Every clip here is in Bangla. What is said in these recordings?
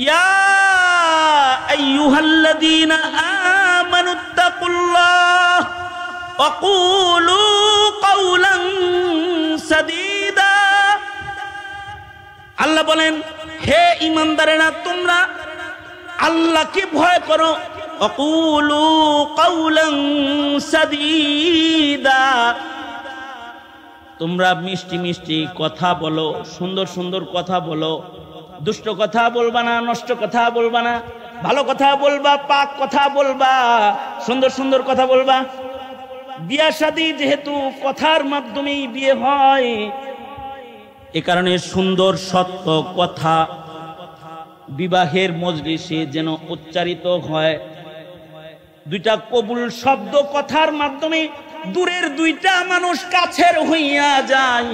ইয়া আইয়ুহাল্লাযীনা আমানুত্তাকুল্লাহ ওয়া কুলু কাওলান সাদীদা। আল্লাহ বলেন, হে ঈমানদারেরা, তোমরা আল্লাহকে ভয় করো। ওয়া কুলু কাওলান সাদীদা, তোমরা মিষ্টি মিষ্টি কথা বলো, সুন্দর সুন্দর কথা বলো। দুষ্ট কথা বলবা না, নষ্ট কথা বলবা না, ভালো কথা বলবা, পাক কথা বলবা, সুন্দর সুন্দর কথা বলবা। বিয়া শাদী যেহেতু কথার মাধ্যমেই বিয়ে হয়, এ কারণে সুন্দর সত্য কথা বিবাহের মজলিসে যেন উচ্চারিত হয়। দুইটা কবুল শব্দ কথার মাধ্যমে দূরের দুইটা মানুষ কাছের হইয়া যায়।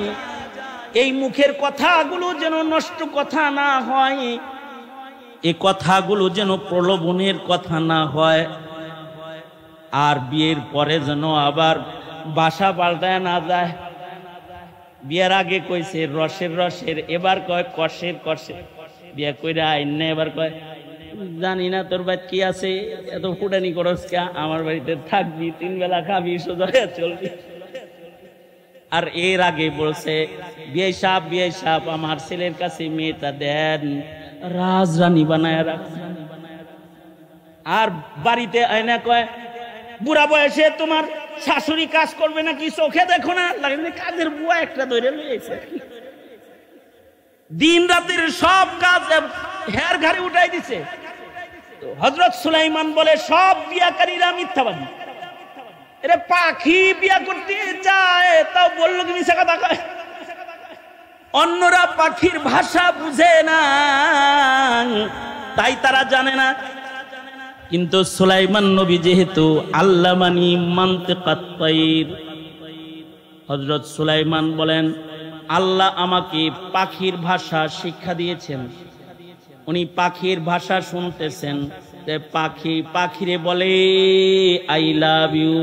এই মুখের কথাগুলো যেন নষ্ট কথা না হয়, এই কথাগুলো যেন প্রলোভনের কথা না হয়। আর বিয়ের পরে যেন আবার বাসা পাল্টায় না যায়। বিয়ের আগে কইছে রসের রসের, এবার কয় কষের কষের। বিয়ে কইরা আইনে এবার কয় জানি না তোর বাড়ি কি আছে, এত ফুটানি করস কে, আমার বাড়িতে থাকবি, 3 বেলা খাবি, সোজা চলবি। আর এর আগে বলছে বিয়ে সাহেব আমার ছেলের কাছে মেয়েটা দেন, রাজরানী বানায় রাখ। আর বাড়িতে আয়না কয় বুড়া বয়সে তোমার শাশুড়ি কাজ করবে নাকি, চোখে দেখো না, লাগে কাজের বুয়া একটা ধরে লইছে। দিন রাতের সব কাজ হের ঘরে উঠাই দিছে। হযরত সুলাইমান বলে সব বিয়াকারীরা মিথ্যাবাদী। এরে পাখি বিয়া করতে চায়, তাও বললো কি মিছা কথা কয়। অন্যরা পাখির ভাষা বুঝে না, তাই তারা জানে না। কিন্তু সুলাইমান নবী যেহেতু আল্লামানি মানতিকাত তায়র, হযরত সুলাইমান বলেন আল্লাহ আমাকে পাখির ভাষা শিক্ষা দিয়েছেন। উনি পাখির ভাষা শুনতেছেন, পাখি পাখিরে বলে আই লাভ ইউ,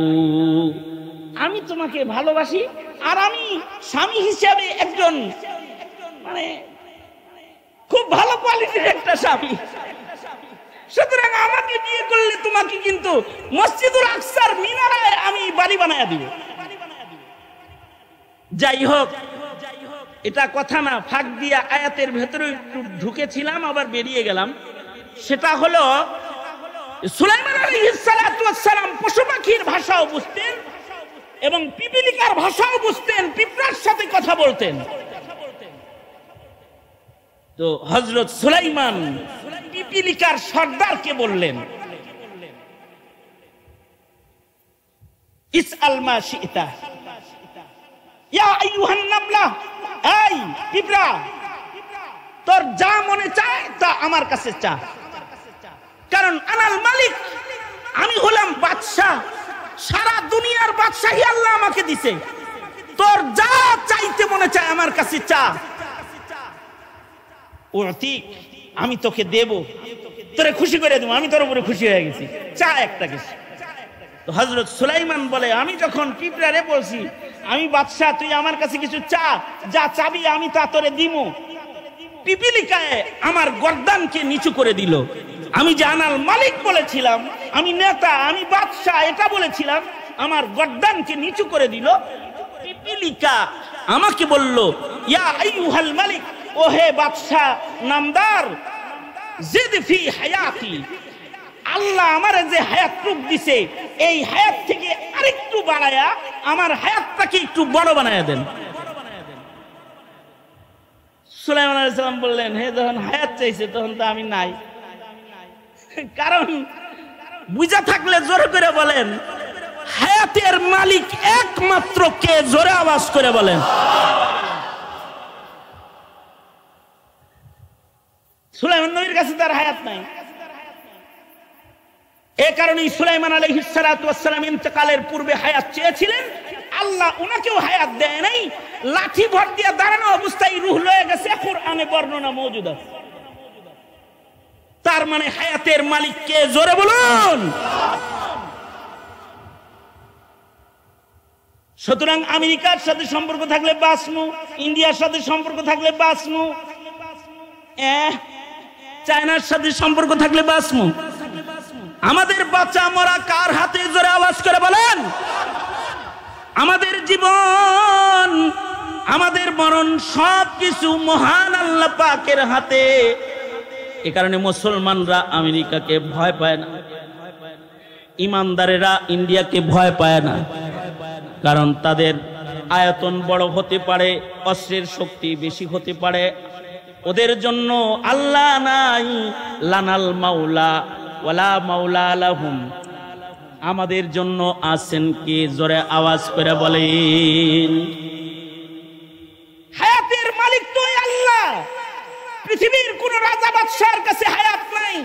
আমি তোমাকে ভালোবাসি। আর আমি স্বামী হিসাবে একজন মানে খুব ভালো কোয়ালিটির একটা স্বামী, সুতরাং আমাকে বিয়ে করলে তোমাকে কিন্তু মসজিদুল আকসার মিনারায় আমি বাড়ি বানায়া দিব। যাই হোক, এটা কথা না, ফাঁক দিয়া আয়াতের ভেতরে একটু ঢুকেছিলাম, আবার বেরিয়ে গেলাম। সেটা হলো সুলাইমান আলাইহিস সালাতু ওয়াস সালাম পশু পাখির ভাষাও বুঝতেন এবং পিপিলিকার ভাষাও বুঝতেন, পিঁপড়ার সাথে কথা বলতেন। তো হযরত সুলাইমান পিপিলিকার সর্দারকে বললেন ইসআল মা শি'তা ইয়া আইয়ুহান নামলা, এই পিঁপড়া, তোর যা মনে চায় তা আমার কাছে চা, কারণ আনাল মালিক, আমি হলাম বাদশা, সারা দুনিয়ার বাদশাহী আল্লাহ আমাকে দিছে। তোর যা চাইতে মনে চায় আমার কাছে চা, উতিক, আমি তোকে দেব, তোরে খুশি করে দেব, আমি তোর উপরে খুশি হয়ে গেছি, চা একটা কিছু। তো হযরত সুলাইমান বলে আমি যখন পিঁপড়ারে বলছি আমি বাদশা, তুই আমার কাছে কিছু চা, যা চাবি আমি তা তোরে দিব, পিপিলিকায় আমার গর্দানকে নিচু করে দিল। আমি যে আনাল মালিক বলেছিলাম, আমি নেতা, আমি বাদশা এটা বলেছিলাম, আমার গর্দানকে নিচু করে দিল। পিপিলিকা আমাকে বলল ইয়া আইয়ুহাল মালিক, ও হে বাদশা নামদার, জিদ ফি হায়াতি, আল্লাহ আমারে যে হায়াতটুক দিছে এই হায়াত থেকে আরেকটু বাড়ায়া আমার হায়াতটাকে একটু বড় বানায়া দেন। সুলাইমান আলাইহিস সালাম বললেন, হে যখন হায়াত চাইছে তখন তো আমি নাই। কারণ বুঝা থাকলে জোরে করে বলেন হায়াতের মালিক একমাত্র কে, জোরে আওয়াজ করে বলেন। সুলাইমান নবীর কাছে তার হায়াত নাই। এই কারণে সুলাইমান আলাইহিস সালাতু ওয়াস সালাম ইন্তেকালের পূর্বে হায়াত চেয়েছিলেন, আল্লাহ উনাকেও হায়াত দেয় নাই। লাঠি ভর দিয়ে দাঁড়ানো অবস্থায় রূহ লয়ে গেছে, কোরআনে বর্ণনা মওজুদ আছে। তার মানে হায়াতের মালিক কে, জোরে বলুন। সুতরাং আমেরিকার সাথে সম্পর্ক থাকলে বাঁচমু, ইন্ডিয়ার সাথে সম্পর্ক থাকলে বাঁচমু, চায়নার সাথে সম্পর্ক থাকলে বাঁচমু। আমাদের বাঁচা মরা কার হাতে, জোরে আওয়াজ করে বলেন। আমাদের জীবন, আমাদের মরণ সবকিছু মহান আল্লাহ পাকের হাতে। এ কারণে মুসলমানরা আমেরিকাকে ভয় পায় না, ইমানদারেরা ইন্ডিয়াকে ভয় পায় না, কারণ তাদের আয়তন বড় হতে পারে, অস্ত্রের শক্তি বেশি হতে পারে, ওদের জন্য আল্লাহ নাই। লানাল মাওলা ওয়ালা মাওলা লাহুম। আমাদের জন্য আছেন কি? জোরে আওয়াজ করে বলেন। হায়াতের মালিক তো আল্লাহ। পৃথিবীর কোন রাজা বাদশার কাছে হায়াত নাই।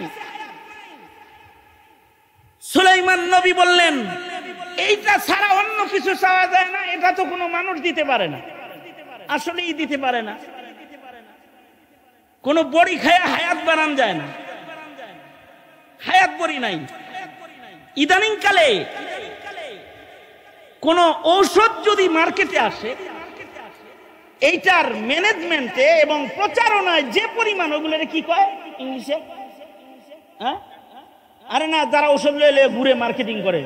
সুলাইমান নবী বললেন, এইটা ছাড়া অন্য কিছু চাওয়া যায় না, এটা তো কোনো মানুষ দিতে পারে না। আসলেই দিতে পারে না। কোন বড়ি খায়া হায়াত বানান যায় না, হায়াত বড়ি নাই। ইদানিং কালে কোন ঔষধ যদি মার্কেটে আসে, এইটার ম্যানেজমেন্টে এবং প্রচারণায় যে পরিমাণ, ওগুলো কি কয় ইংলিশে? হ্যাঁ, আরে না, যারা ঔষধ লইলে ঘুরে মার্কেটিং করে,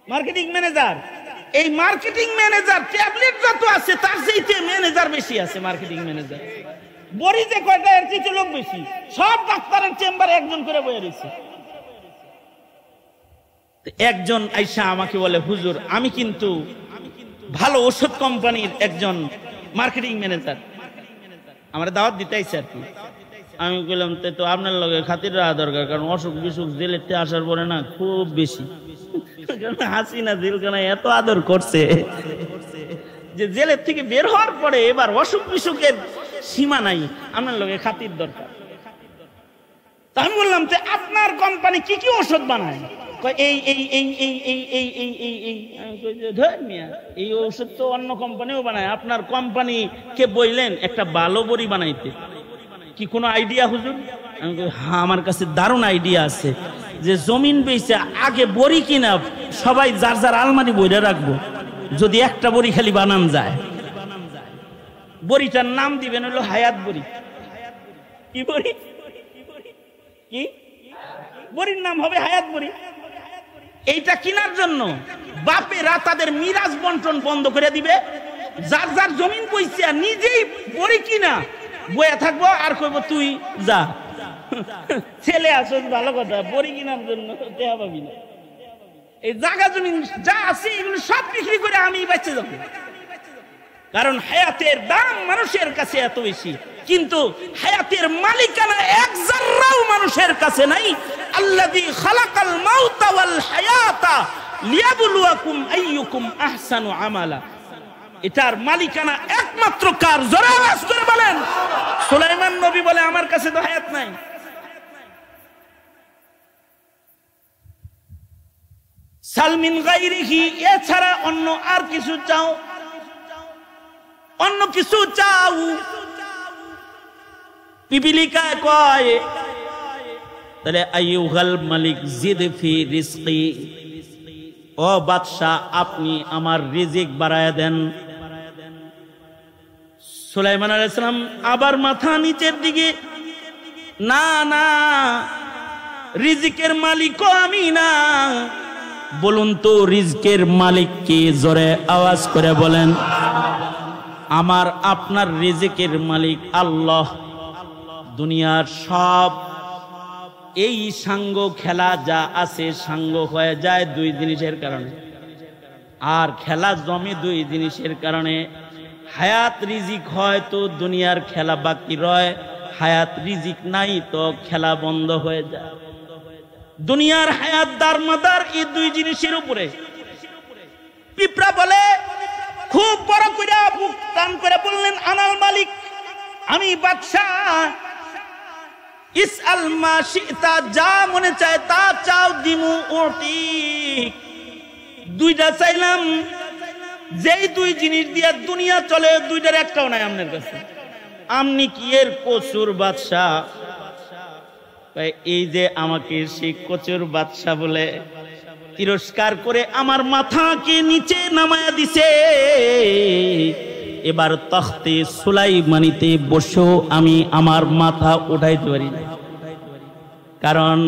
মার্কেটিং ম্যানেজার। এই মার্কেটিং ম্যানেজার, ট্যাবলেট যত আছে তার চাইতে ম্যানেজার বেশি আছে। মার্কেটিং ম্যানেজার বড়ি যে কয়টা, এর চাইতে লোক বেশি। সব ডাক্তারের চেম্বারে একজন করে বয়ে রয়েছে। একজন আইসা আমাকে বলে, হুজুর আমি কিন্তু ভালো ওষুধ কোম্পানির একজন মার্কেটিং ম্যানেজার, আমার দাওয়াত দিতে আইছে আর কি। আমি বললাম, তো আপনার লগে খাতির রাখা দরকার, কারণ অসুখ বিসুখ জেলেতে আসার পরে না খুব বেশি। হাসিনা জেলখানায় এত আদর করছে যে জেলের থেকে বের হওয়ার পরে এবার অসুখ বিসুখের সীমা নাই, আপনার লগে খাতির দরকার। তা আমি বললাম, যে আপনার কোম্পানি কি কি ওষুধ বানায়? এই এই এই এই এই এই এই এই এই এই ওষুধ তো অন্য কোম্পানিও বানায়, আপনার কোম্পানি কে বললেন একটা ভালো বড়ি বানাইতে, কি কোনো আইডিয়া হুজুর? আমি বলি, হ্যাঁ আমার কাছে দারুণ আইডিয়া আছে, যে জমিন বেচে আগে বড়ি কিনা সবাই যার যার আলমারি বইরে রাখবো, যদি একটা বড়ি খালি বানান যায়, বড়িটার নাম দিবেন হলো হায়াত বড়ি। কি বড়ি? কি বড়ির নাম হবে? হায়াত বড়ি। এইটা কেনার জন্য বাপেরা তাদের মিরাজ বন্টন বন্ধ করে দিবে, যার যার জমিন বইছে নিজেই বড়ি কিনা বইয়া থাকবো, আর কইব তুই যা ছেলে আসস, ভালো কথা, বড়ি কিনার জন্য দেয়া পাবি না। এই জায়গা জমিন যা আছে এগুলো সব বিক্রি করে আমি বেঁচে যাবো, কারণ হায়াতের দাম মানুষের কাছে এত বেশি, কিন্তু হায়াতের মালিকানা এক জাররাও মানুষের কাছে নাই। আল্লাযী খালাকাল মাউতা ওয়াল হায়াতা লিয়াবলুয়াকুম আইয়ুকুম আহসানু আমালা। এটার মালিকানা একমাত্র কার? জোরে আওয়াজ করে বলেন। সুলাইমান নবী বলে, আমার কাছে তো হায়াত নাই। সালমিন গায়রিহি, এছাড়া অন্য আর কিছু চাও, অন্য কিছু চাও। পিপিলিকায় কয়, তাহলে আইয়ুহাল মালিক জিদ ফি রিজকি, ও বাদশা আপনি আমার রিজিক বাড়ায় দেন। সুলাইমান আলাইহিস সালাম আবার মাথা নিচের দিকে, না না, রিজিকের মালিকও আমি না। বলুন তো রিজিকের মালিক কি? জোরে আওয়াজ করে বলেন। আমার আপনার রিজিকের মালিক আল্লাহ। দুনিয়ার সব এই সাঙ্গ খেলা যা আছে, সাঙ্গ হয়ে যায় দুই জিনিসের কারণে, আর খেলা জমে দুই জিনিসের কারণে। হায়াত রিজিক হয় তো দুনিয়ার খেলা বাকি রয়, হায়াত রিজিক নাই তো খেলা বন্ধ হয়ে যায়। দুনিয়ার হায়াত দারমাদার এই দুই জিনিসের উপরে। পিঁপড়া বলে, খুব বড় করে বুক টান করে বললেন, আনাল মালিক, আমি বাদশাহ। ইসআল মা শিতা, যা মনে চায় তা চাও, দিমু ওটি। দুইটা চাইলাম, যেই দুই জিনিস দিয়ে দুনিয়া চলে, দুইটার একটাও নাই আপনার কাছে। আপনি কি এর কচুর বাদশাহ? এই যে আমাকে সেই কচুর বাদশাহ বলে তিরস্কার করে আমার মাথাকে নিচে নামায়া দিছে, এবার তখতে সুলাইমানিতে বসেও আমি আমার মাথা উঠাইতে পারি না, কারণ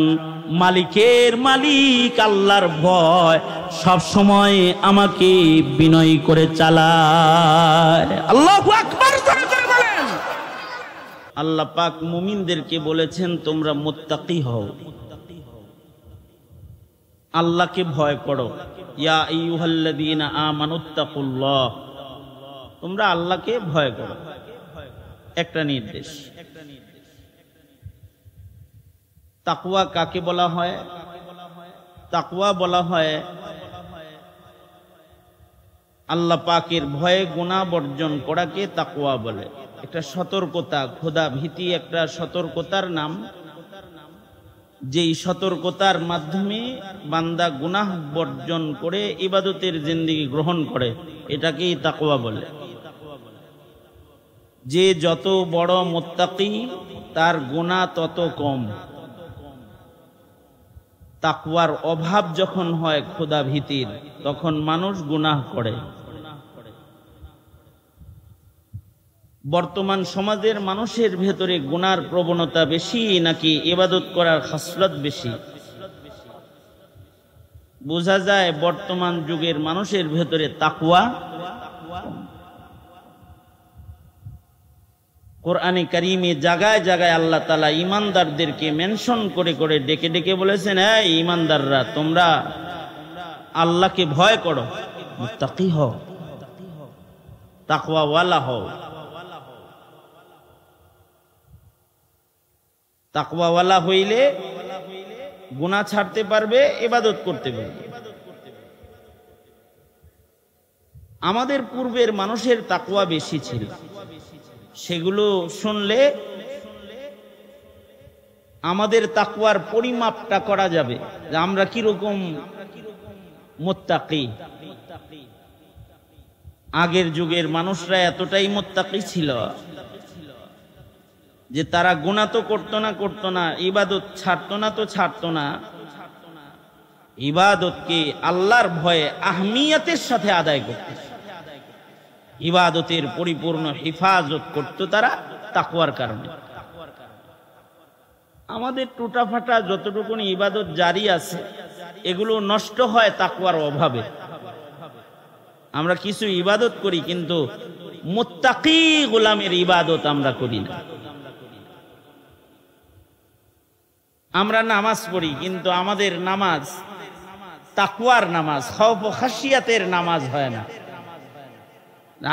মালিকের মালিক আল্লাহর ভয় সব সময় আমাকে বিনয় করে চালায়। আল্লাহু আকবার করে বলেন। আল্লাহ পাক মুমিনদেরকে বলেছেন তোমরা মুত্তাকি হও, আল্লাহকে ভয় করো। ইয়া আইয়ুহাল্লাযীনা আমানুত্তাকুল্লাহ, তোমরা আল্লাহকে ভয় করো, একটা নির্দেশ। তাকওয়া কাকে বলা হয়? তাকওয়া বলা হয় আল্লাহ পাকের ভয়ে গুনাহ বর্জন করাকে তাকওয়া বলে। একটা সতর্কতা, খোদা ভীতি একটা সতর্কতার নাম, যেই সতর্কতার মাধ্যমে বান্দা গুনাহ বর্জন করে ইবাদতের জিন্দেগি গ্রহণ করে, এটাকেই তাকওয়া বলে। যে যত বড় মুত্তাকি তার গুনাহ তত কম। তাকওয়ার অভাব যখন হয় খোদা ভীতির, তখন মানুষ গুনাহ করে। বর্তমান সমাজের মানুষের ভেতরে গুনার প্রবণতা বেশি নাকি ইবাদত করার খাসলত বেশি? বোঝা যায় বর্তমান যুগের মানুষের ভেতরে তাকওয়া। কোরআনে কারিমে জায়গায় জায়গায় আল্লাহ তাআলা ঈমানদারদেরকে মেনশন করে করে ডেকে ডেকে বলেছেন, এই ঈমানদাররা তোমরা আল্লাহকে ভয় করো, মুত্তাকি হও, তাকওয়াওয়ালা হও। তাকওয়াওয়ালা হইলে গুনাহ ছাড়তে পারবে, ইবাদত করতে পারবে। আমাদের পূর্বের মানুষের তাকওয়া বেশি ছিল, সেগুলো শুনলে আমাদের তাকওয়ার পরিমাপটা করা যাবে যে আমরা কিরকম মুত্তাকি। আগের যুগের মানুষরা এতটাই মুত্তাকি ছিল যে তারা গুনাহ তো করতো না, ইবাদত ছাড়তো না, ইবাদতকে আল্লাহর ভয়ে আহমিয়তের সাথে আদায় করত, ইবাদতের পরিপূর্ণ হিফাজত করত তারা তাকওয়ার কারণে। আমাদের টুটাফাটা যতটুকু ইবাদত জারি আছে এগুলো নষ্ট হয় তাকওয়ার অভাবে। আমরা কিছু ইবাদত করি কিন্তু মুত্তাকি গোলামের ইবাদত আমরা করি না। আমরা নামাজ পড়ি কিন্তু আমাদের নামাজ তাকওয়ার নামাজ, খৌফ ও খাশিয়াতের নামাজ হয় না।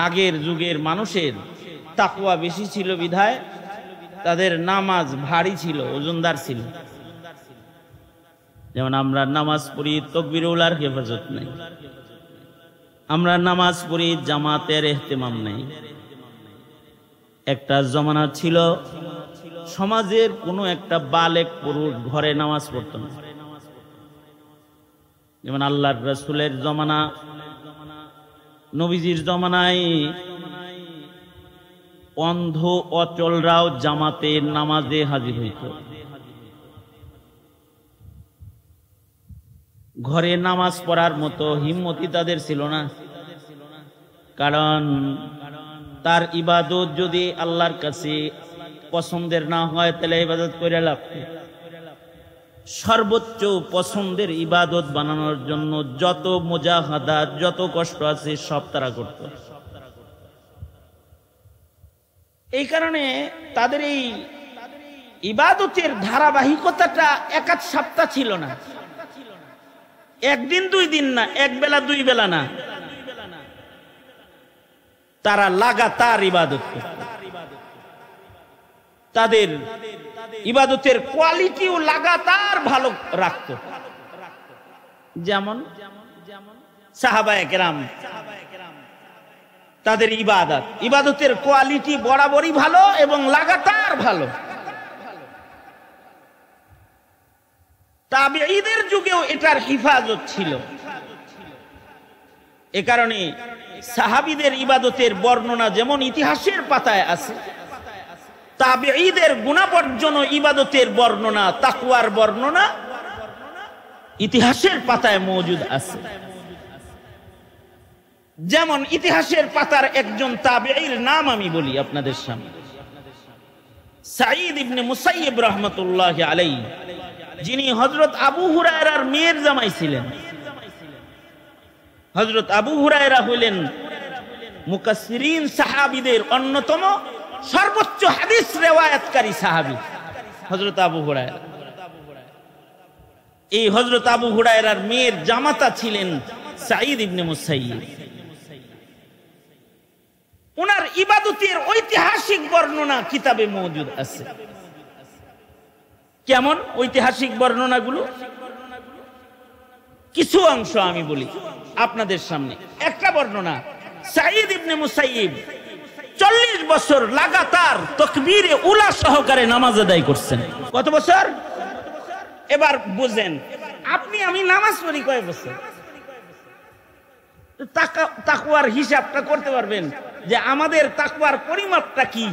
আগের যুগের মানুষের তাকওয়া বেশি ছিল বিধায় তাদের নামাজ ভারী ছিল, ওজনদার ছিল। যেমন আমরা নামাজ পড়ি তাকবীরুল্লাহর হেফাজত নেই, আমরা নামাজ পড়ি জামাতের ইহতিমাম নেই। একটা জমানা ছিল সমাজের কোনো একটা বালেক পুরুষ ঘরে নামাজ পড়তো না। যেমন আল্লাহর রাসূলের জমানা, নবীজির জমানায় অন্ধ অচলরাও জামাতের নামাজে হাজির হইত। ঘরে নামাজ পড়ার মতো হিম্মতি তাদের ছিল না, কারণ তার ইবাদত যদি আল্লাহর কাছে পছন্দের না হয় তাহলে ইবাদত করে লাভ নেই। সর্বোচ্চ পছন্দের ইবাদত বানানোর জন্য যত মুজাহাদা, যত কষ্ট আছে সব তারা করত। এই কারণে তাদের এই ইবাদতের ধারাবাহিকতাটা এক আধ সপ্তাহ ছিল না, একদিন দুই দিন না, এক বেলা দুই বেলা না, তারা লাগাতার ইবাদত করত। তাদের ইবাদতের কোয়ালিটিও লাগাতার ভালো রাখত। যেমন সাহাবায়ে কেরাম, তাদের ইবাদতের কোয়ালিটি বরাবরই ভালো এবং লাগাতার ভালো। তাবেঈদের যুগেও এটার হিফাজত ছিল। এ কারণে সাহাবীদের ইবাদতের বর্ণনা যেমন ইতিহাসের পাতায় আছে, তাবেঈদের গুণাবর্জন ইবাদতের বর্ণনা, তাকওয়ার বর্ণনা ইতিহাসের পাতায় মওজুদ আছে। যেমন ইতিহাসের পাতার একজন তাবেঈর নাম আমি বলি আপনাদের সামনে, সাঈদ ইবনে মুসাইয়িব রাহমাতুল্লাহি আলাইহি, যিনি হযরত আবু হুরায়রার মেয়ের জামাই ছিলেন। হযরত আবু হুরায়রা হইলেন মুকাসসিরিন সাহাবীদের অন্যতম সর্বোচ্চ হাদিস রিওয়ায়াতকারী সাহাবী হযরত আবু হুরায়রা। এই হযরত আবু হুরায়রার মেয়ের জামাতা ছিলেন সাঈদ ইবনে মুসাইয়িব। ওনার ইবাদতের ঐতিহাসিক বর্ণনা কিতাবে মওজুদ আছে। কেমন ঐতিহাসিক বর্ণনাগুলো? কিছু অংশ আমি বলি আপনাদের সামনে। একটা বর্ণনা, সাঈদ ইবনে মুসাইয়িব 40 বছর লাগাতার তাকবীরে উলা সহকারে নামাজ আদায় করছেন। কত বছর? এবার বুঝেন, আপনি আমি নামাজ পড়ি কয় বছর? তাকওয়ার হিসাবটা করতে পারবেন যে আমাদের তাকওয়ার পরিমাপটা কি?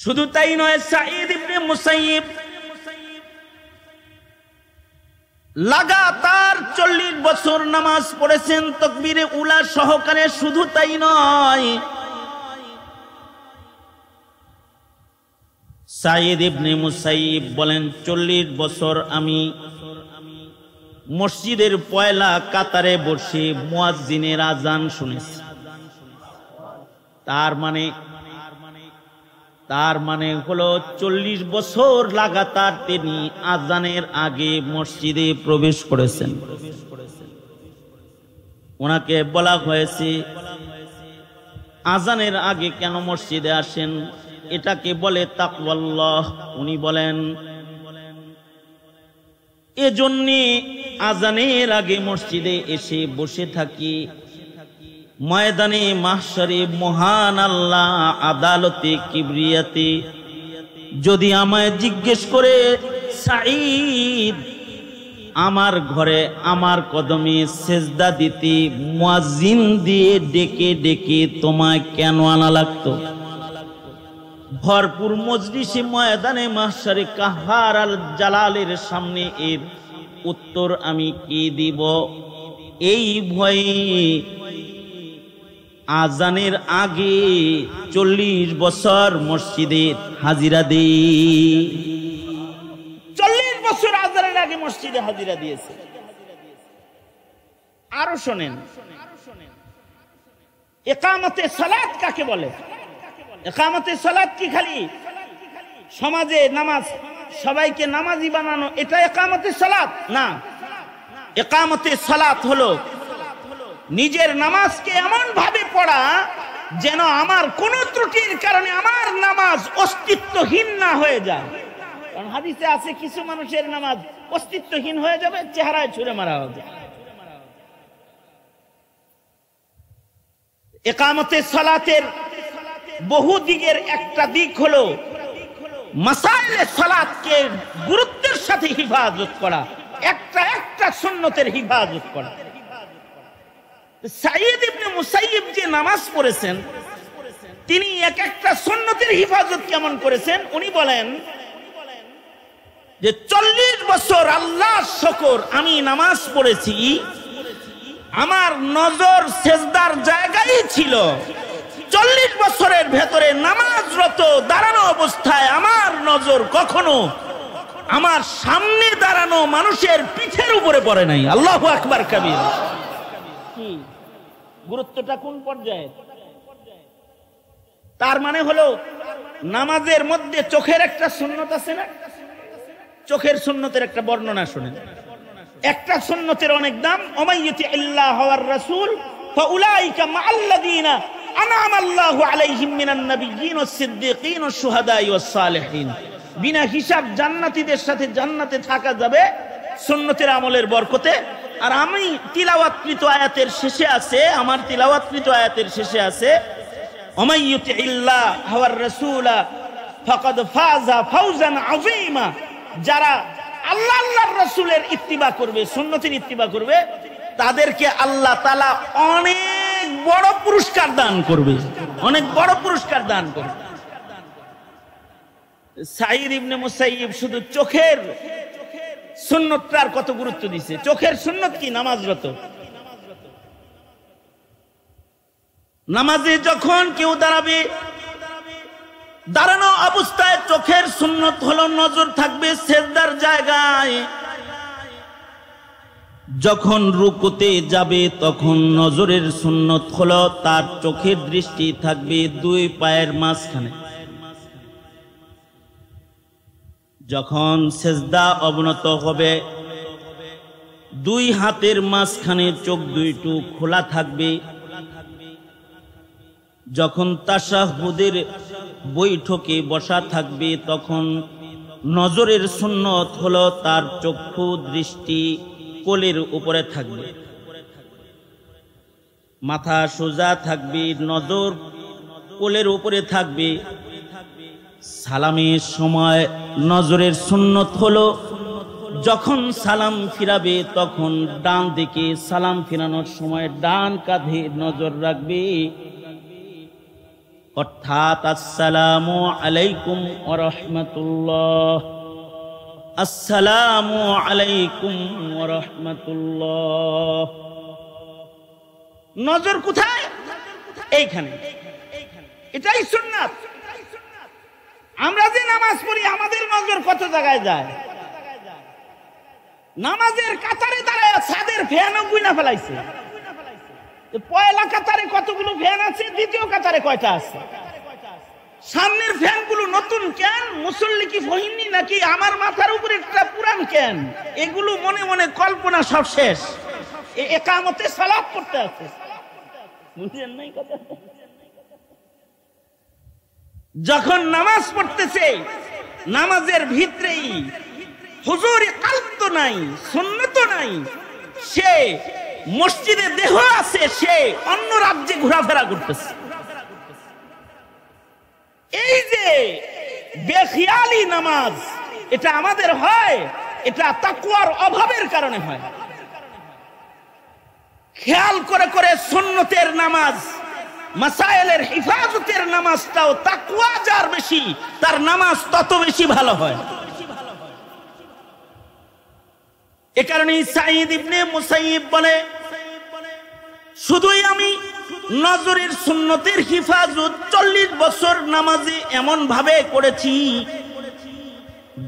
শুধু তাই নয়, সাঈদ ইবনে মুসাইয়িব লাগাতার 40 বছর নামাজ পড়েছেন তাকবীরে উলা সহকারে। শুধু তাই নয়, সাঈদ ইবনে মুসাইয়িব বলেন 40 বছর আমি মসজিদের পয়লা কাতারে বসে মুয়াজ্জিনের আজান শুনেছি। তার মানে হলো 40 বছর লাগাতার তিনি আজানের আগে মসজিদে প্রবেশ করেছেন। ওনাকে বলা হয়েছে আজানের আগে কেন মসজিদে আসেন, এটাকে বলে তাকওয়াল্লাহ। উনি বলেন এজন্যে আজানের আগে মসজিদে এসে বসে থাকি, ময়দানে মাহশরে মহান আল্লাহ আদালতে কিবরিয়াতে যদি আমায় জিজ্ঞেস করে, সাঈদ আমার ঘরে আমার কদমে সেজদা দিতে মুয়াজ্জিন দিয়ে ডেকে ডেকে তোমায় কেন আনা লাগতো? ভরপুর মজলিসে ময়দানে মাহশরে কাহ্হার আল জালালের সামনে এর উত্তর আমি কি দিব? এই ভয়ে আজানের আগে 40 বছর মসজিদে হাজিরা দেই। 40 বছর আজানের আগে মসজিদে হাজিরা দিয়েছে। আরো শোনেন, ইকামতে সালাত কাকে বলে? ইকামতে সালাত কি খালি সমাজে নামাজ, সবাইকে নামাজি বানানো, এটা ইকামতে সালাত না। ইকামতে সালাত হলো নিজের নামাজকে এমন ভাবে পড়া যেন আমার কোন ত্রুটির কারণে আমার নামাজ অস্তিত্বহীন না হয়ে যায়। কারণ হাদিসে আছে কিছু মানুষের নামাজ অস্তিত্বহীন হয়ে যাবে, চেহারায় ছুঁড়ে মারা হবে। ইকামতে সালাতের বহু দিকের একটা দিক হলো মাসাইলে সালাতকে গুরুত্বের সাথে হিফাজত করা, একটা সুন্নতের হিফাজত করা। সাঈদ ইবনে মুসাইয়িব যে নামাজ পড়েছেন তিনি একটা সুন্নতের হিফাজত কেমন করেছেন? উনি বলেন যে 40 বছর আল্লাহর শুকর আমি নামাজ পড়েছি, আমার নজর সেজদার জায়গায় ছিল। 40 বছরের ভেতরে নামাজরত দাঁড়ানো অবস্থায় আমার নজর কখনো আমার সামনে দাঁড়ানো মানুষের পিঠের উপরে পড়ে নাই। আল্লাহু আকবার কাবীর। কি গুরুত্বটা কোন পর্যায়ে? তার মানে হলো নামাজের মধ্যে চোখের একটা সুন্নত আছে না? চোখের সুন্নতের একটা বর্ণনা শুনেন। একটা সুন্নতের অনেক দাম। ওমাইয়ুতি ইল্লাহ ওয়ার রাসূল ফাউলাইকা মাআল্লাযিনা আনআমা আল্লাহু আলাইহিম মিনান নাবিয়্যিন ওয়াস সিদ্দীকিন ওয়াস শুহাদাই ওয়াস সালিহিন। বিনা হিসাব জান্নাতীদের সাথে জান্নাতে থাকা যাবে সুন্নতের আমলের বরকতে। আর আমি তিলাওয়াতকৃত আয়াতের শেষে আছে, আমার তিলাওয়াতকৃত আয়াতের শেষে আছে ওমাইয়ুতি ইল্লাহ ওয়ার রাসূলা ফাকাদ ফাযা ফাওজান আযীমা। যারা আল্লাহ আল্লাহর রাসূলের ইত্তিবা করবে, সুন্নতের ইত্তিবা করবে, তাদেরকে আল্লাহ তাআলা অনেক বড় পুরস্কার দান করবে, অনেক বড় পুরস্কার দান করবে। সাঈদ ইবনে মুসাইয়িব শুধু চোখের সুন্নতটার কত গুরুত্ব দিছে। চোখের সুন্নত কি? নামাজরত। নামাজে যখন কেউ দাঁড়াবে, দাঁড়ানো অবস্থায় চোখের সুন্নত হলো নজর থাকবে সিজদার জায়গায়। যখন রুকুতে যাবে তখন নজরের সুন্নত হলো তার চোখের দৃষ্টি থাকবে দুই পায়ের মাঝখানে। যখন সিজদা অবনত হবে দুই হাতের মাঝখানে চোখ দুইটু খোলা থাকবে। যখন তাশাহুদের বৈঠকে বসা থাকবে তখন নজরের সুন্নত হলো তার চক্ষু দৃষ্টি কোলের উপরে থাকবে, মাথা সোজা থাকবে, নজর কোলের উপরে থাকবে। সালামের সময় নজরের সুন্নত হলো যখন সালাম ফিরাবে তখন ডান দিকে, সালাম ফিরানোর সময় ডান কাঁধে নজর রাখবে, অর্থাৎ আসসালামু আলাইকুম ওয়া রাহমাতুল্লাহ, আসসালামু আলাইকুম ওয়া রাহমাতুল্লাহ। নজর কোথায়? এইখানে। এটাই সুন্নাত। আমরা যে নামাজ পড়ি আমাদের নজর কত জায়গায় যায়। নামাজের কাতারে দাঁড়ায় ছাদের ফ্যানও গুনা ফেলাইছে। পয়লা কাতারে কতগুলো ফ্যান আছে, দ্বিতীয় কাতারে কয়টা আছে? সামনের ফ্যানগুলো নতুন কেন? মুসল্লি কি ফহিমনি নাকি আমার মাথার উপরে একটা পুরান কেন? এগুলো মনে মনে কল্পনা সব শেষ। একামতে সালাত করতে আছে, বুঝলেন নাই কথা? যখন নামাজ পড়তেছে নামাজের ভিতরেই হুজুরি কালব তো নাই, সুন্নত নাই, সে মসজিদে দেহ আছে, সে অন্য রাজ্যে ঘোরাফেরা করতেছে। এই যে বেখিয়ালি নামাজ, এটা আমাদের হয়, এটা তাকওয়ার অভাবের কারণে হয়। খেয়াল করে করে সুন্নতের নামাজ, মাসায়েলের হিফাজতের নামাজটাও তাকওয়া যার বেশি তার নামাজ তত বেশি ভালো হয়। এ কারণে সাঈদ ইবনে মুসাইয়িব বলে, শুধুই আমি নজরের সুন্নতের হিফাজত 40 বছর নামাজে এমন ভাবে করেছি,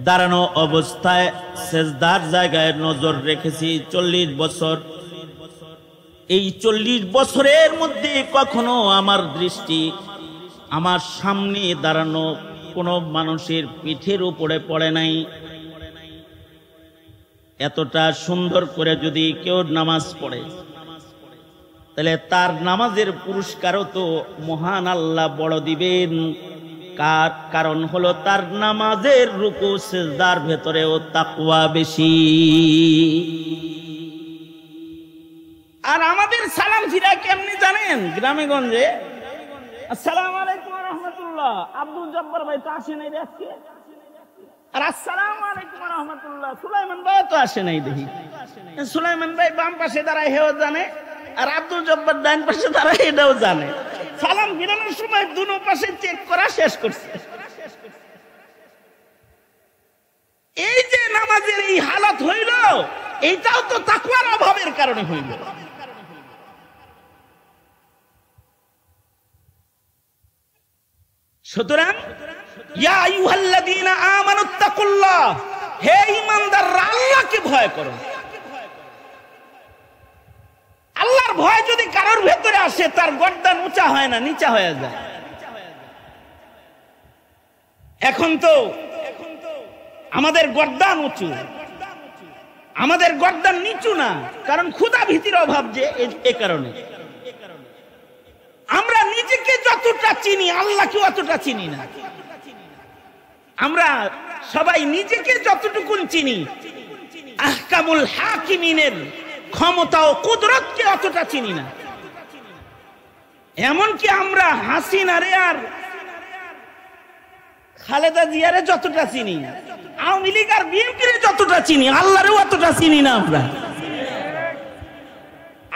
দাঁড়ানো অবস্থায় সেজদার জায়গায় নজর রেখেছি 40 বছর। এই 40 বছরের মধ্যে কখনো আমার দৃষ্টি আমার সামনে দাঁড়ানো কোনো মানুষের পিঠের উপরে পড়ে নাই। এতটা সুন্দর করে যদি কেউ নামাজ পড়ে তাহলে তার নামাজের পুরস্কারও তো মহান আল্লাহ বড় দিবেন। কারণ হলো তার নামাজের রুকু সিজদার ভেতরেও তাকওয়া বেশি। আর আমাদের সালাম ফিরা কেমনি জানেন? গ্রামে গঞ্জে আসসালামু আলাইকুম ওয়া রাহমাতুল্লাহ, আব্দুল জব্বার ভাই তো আসে নাই আজকে, আর আসসালামু আলাইকুম ওয়া রাহমাতুল্লাহ সুলাইমান ভাই তো আসে নাই দেখি। সুলাইমান ভাই বাম পাশে দাঁড়ায় হেও জানে, আর আব্দুল জব্বার ডান পাশে দাঁড়ায় এটাও জানে। সালাম ফিরানোর সময় দুনো পাশে চেক করা শেষ করছে। এই যে নামাজের এই হালত হইল, এইটাও তো তাকওয়ার অভাবের কারণে হইল। সুতরাং ইয়া আইয়ুহাল্লাযীনা আমানুত্তাকুল্লাহ, হে ঈমানদাররা আল্লাহকে ভয় করো। আল্লাহর ভয় যদি কারোর ভেতরে আসে তার গর্দান উঁচা হয় না, নিচা হয়ে যায়। এখন তো আমাদের গর্দান উঁচু, আমাদের গর্দান নিচু না, কারণ ক্ষুধা ভীতির অভাব যে, এ কারণে আমরা নিজেকে যতটা চিনি আল্লাহকে অতটা চিনি না। আমরা সবাই নিজেকে যতটুকু চিনি আহকামুল হাকিমিনের ক্ষমতা ও কুদরতকে অতটা চিনি না। এমনকি আমরা হাসিনারে আর খালেদা জিয়ারে যতটা চিনি, আওয়ামী লীগ আর বিএনপিরে যতটা চিনি, আল্লাহরেও অতটা চিনি না। আমরা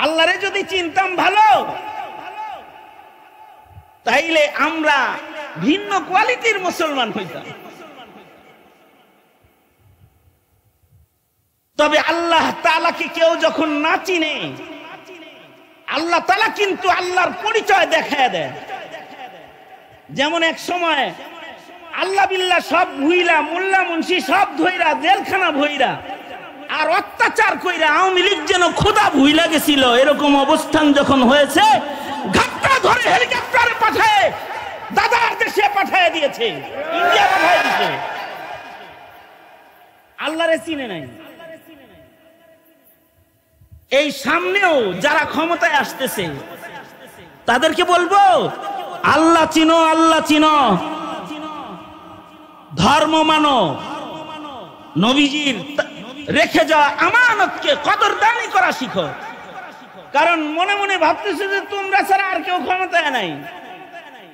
আল্লাহরে যদি চিনতাম ভালো, তাইলে আমরা ভিন্ন কোয়ালিটির মুসলমান হইতাম। তবে আল্লাহ তাআলাকে কেউ যখন না চিনে, আল্লাহ তাআলা কিন্তু আল্লাহর পরিচয় দেখায় দেয়। যেমন এক সময় আল্লাহ বিল্লাহ সব ভুইলা, মোল্লা মুন্সি সব ধইরা, জেলখানা ভইরা আর অত্যাচার কইরা আওয়ামী লীগ যেন খোদা ভুইলা গেছিল, এরকম অবস্থান যখন হয়েছে, ঘাটটা ধরে হেলিকপ্টারে পাঠায় দাদার দেশে পাঠায় দিয়েছে, ইন্ডিয়া পাঠায় দিয়েছে। আল্লাহরে চিনে নাই। এই সামনেও যারা ক্ষমতায় আসতেছে তাদেরকে বলবো, আল্লাহ চিনো, আল্লাহ চিনো, ধর্ম মানো, নবীজির রেখে যাওয়া আমানতকে কদরদানি করা শিখো। কারণ মনে মনে ভাবতেছে যে তোমরা ছাড়া আর কেউ ক্ষমতায় নাই,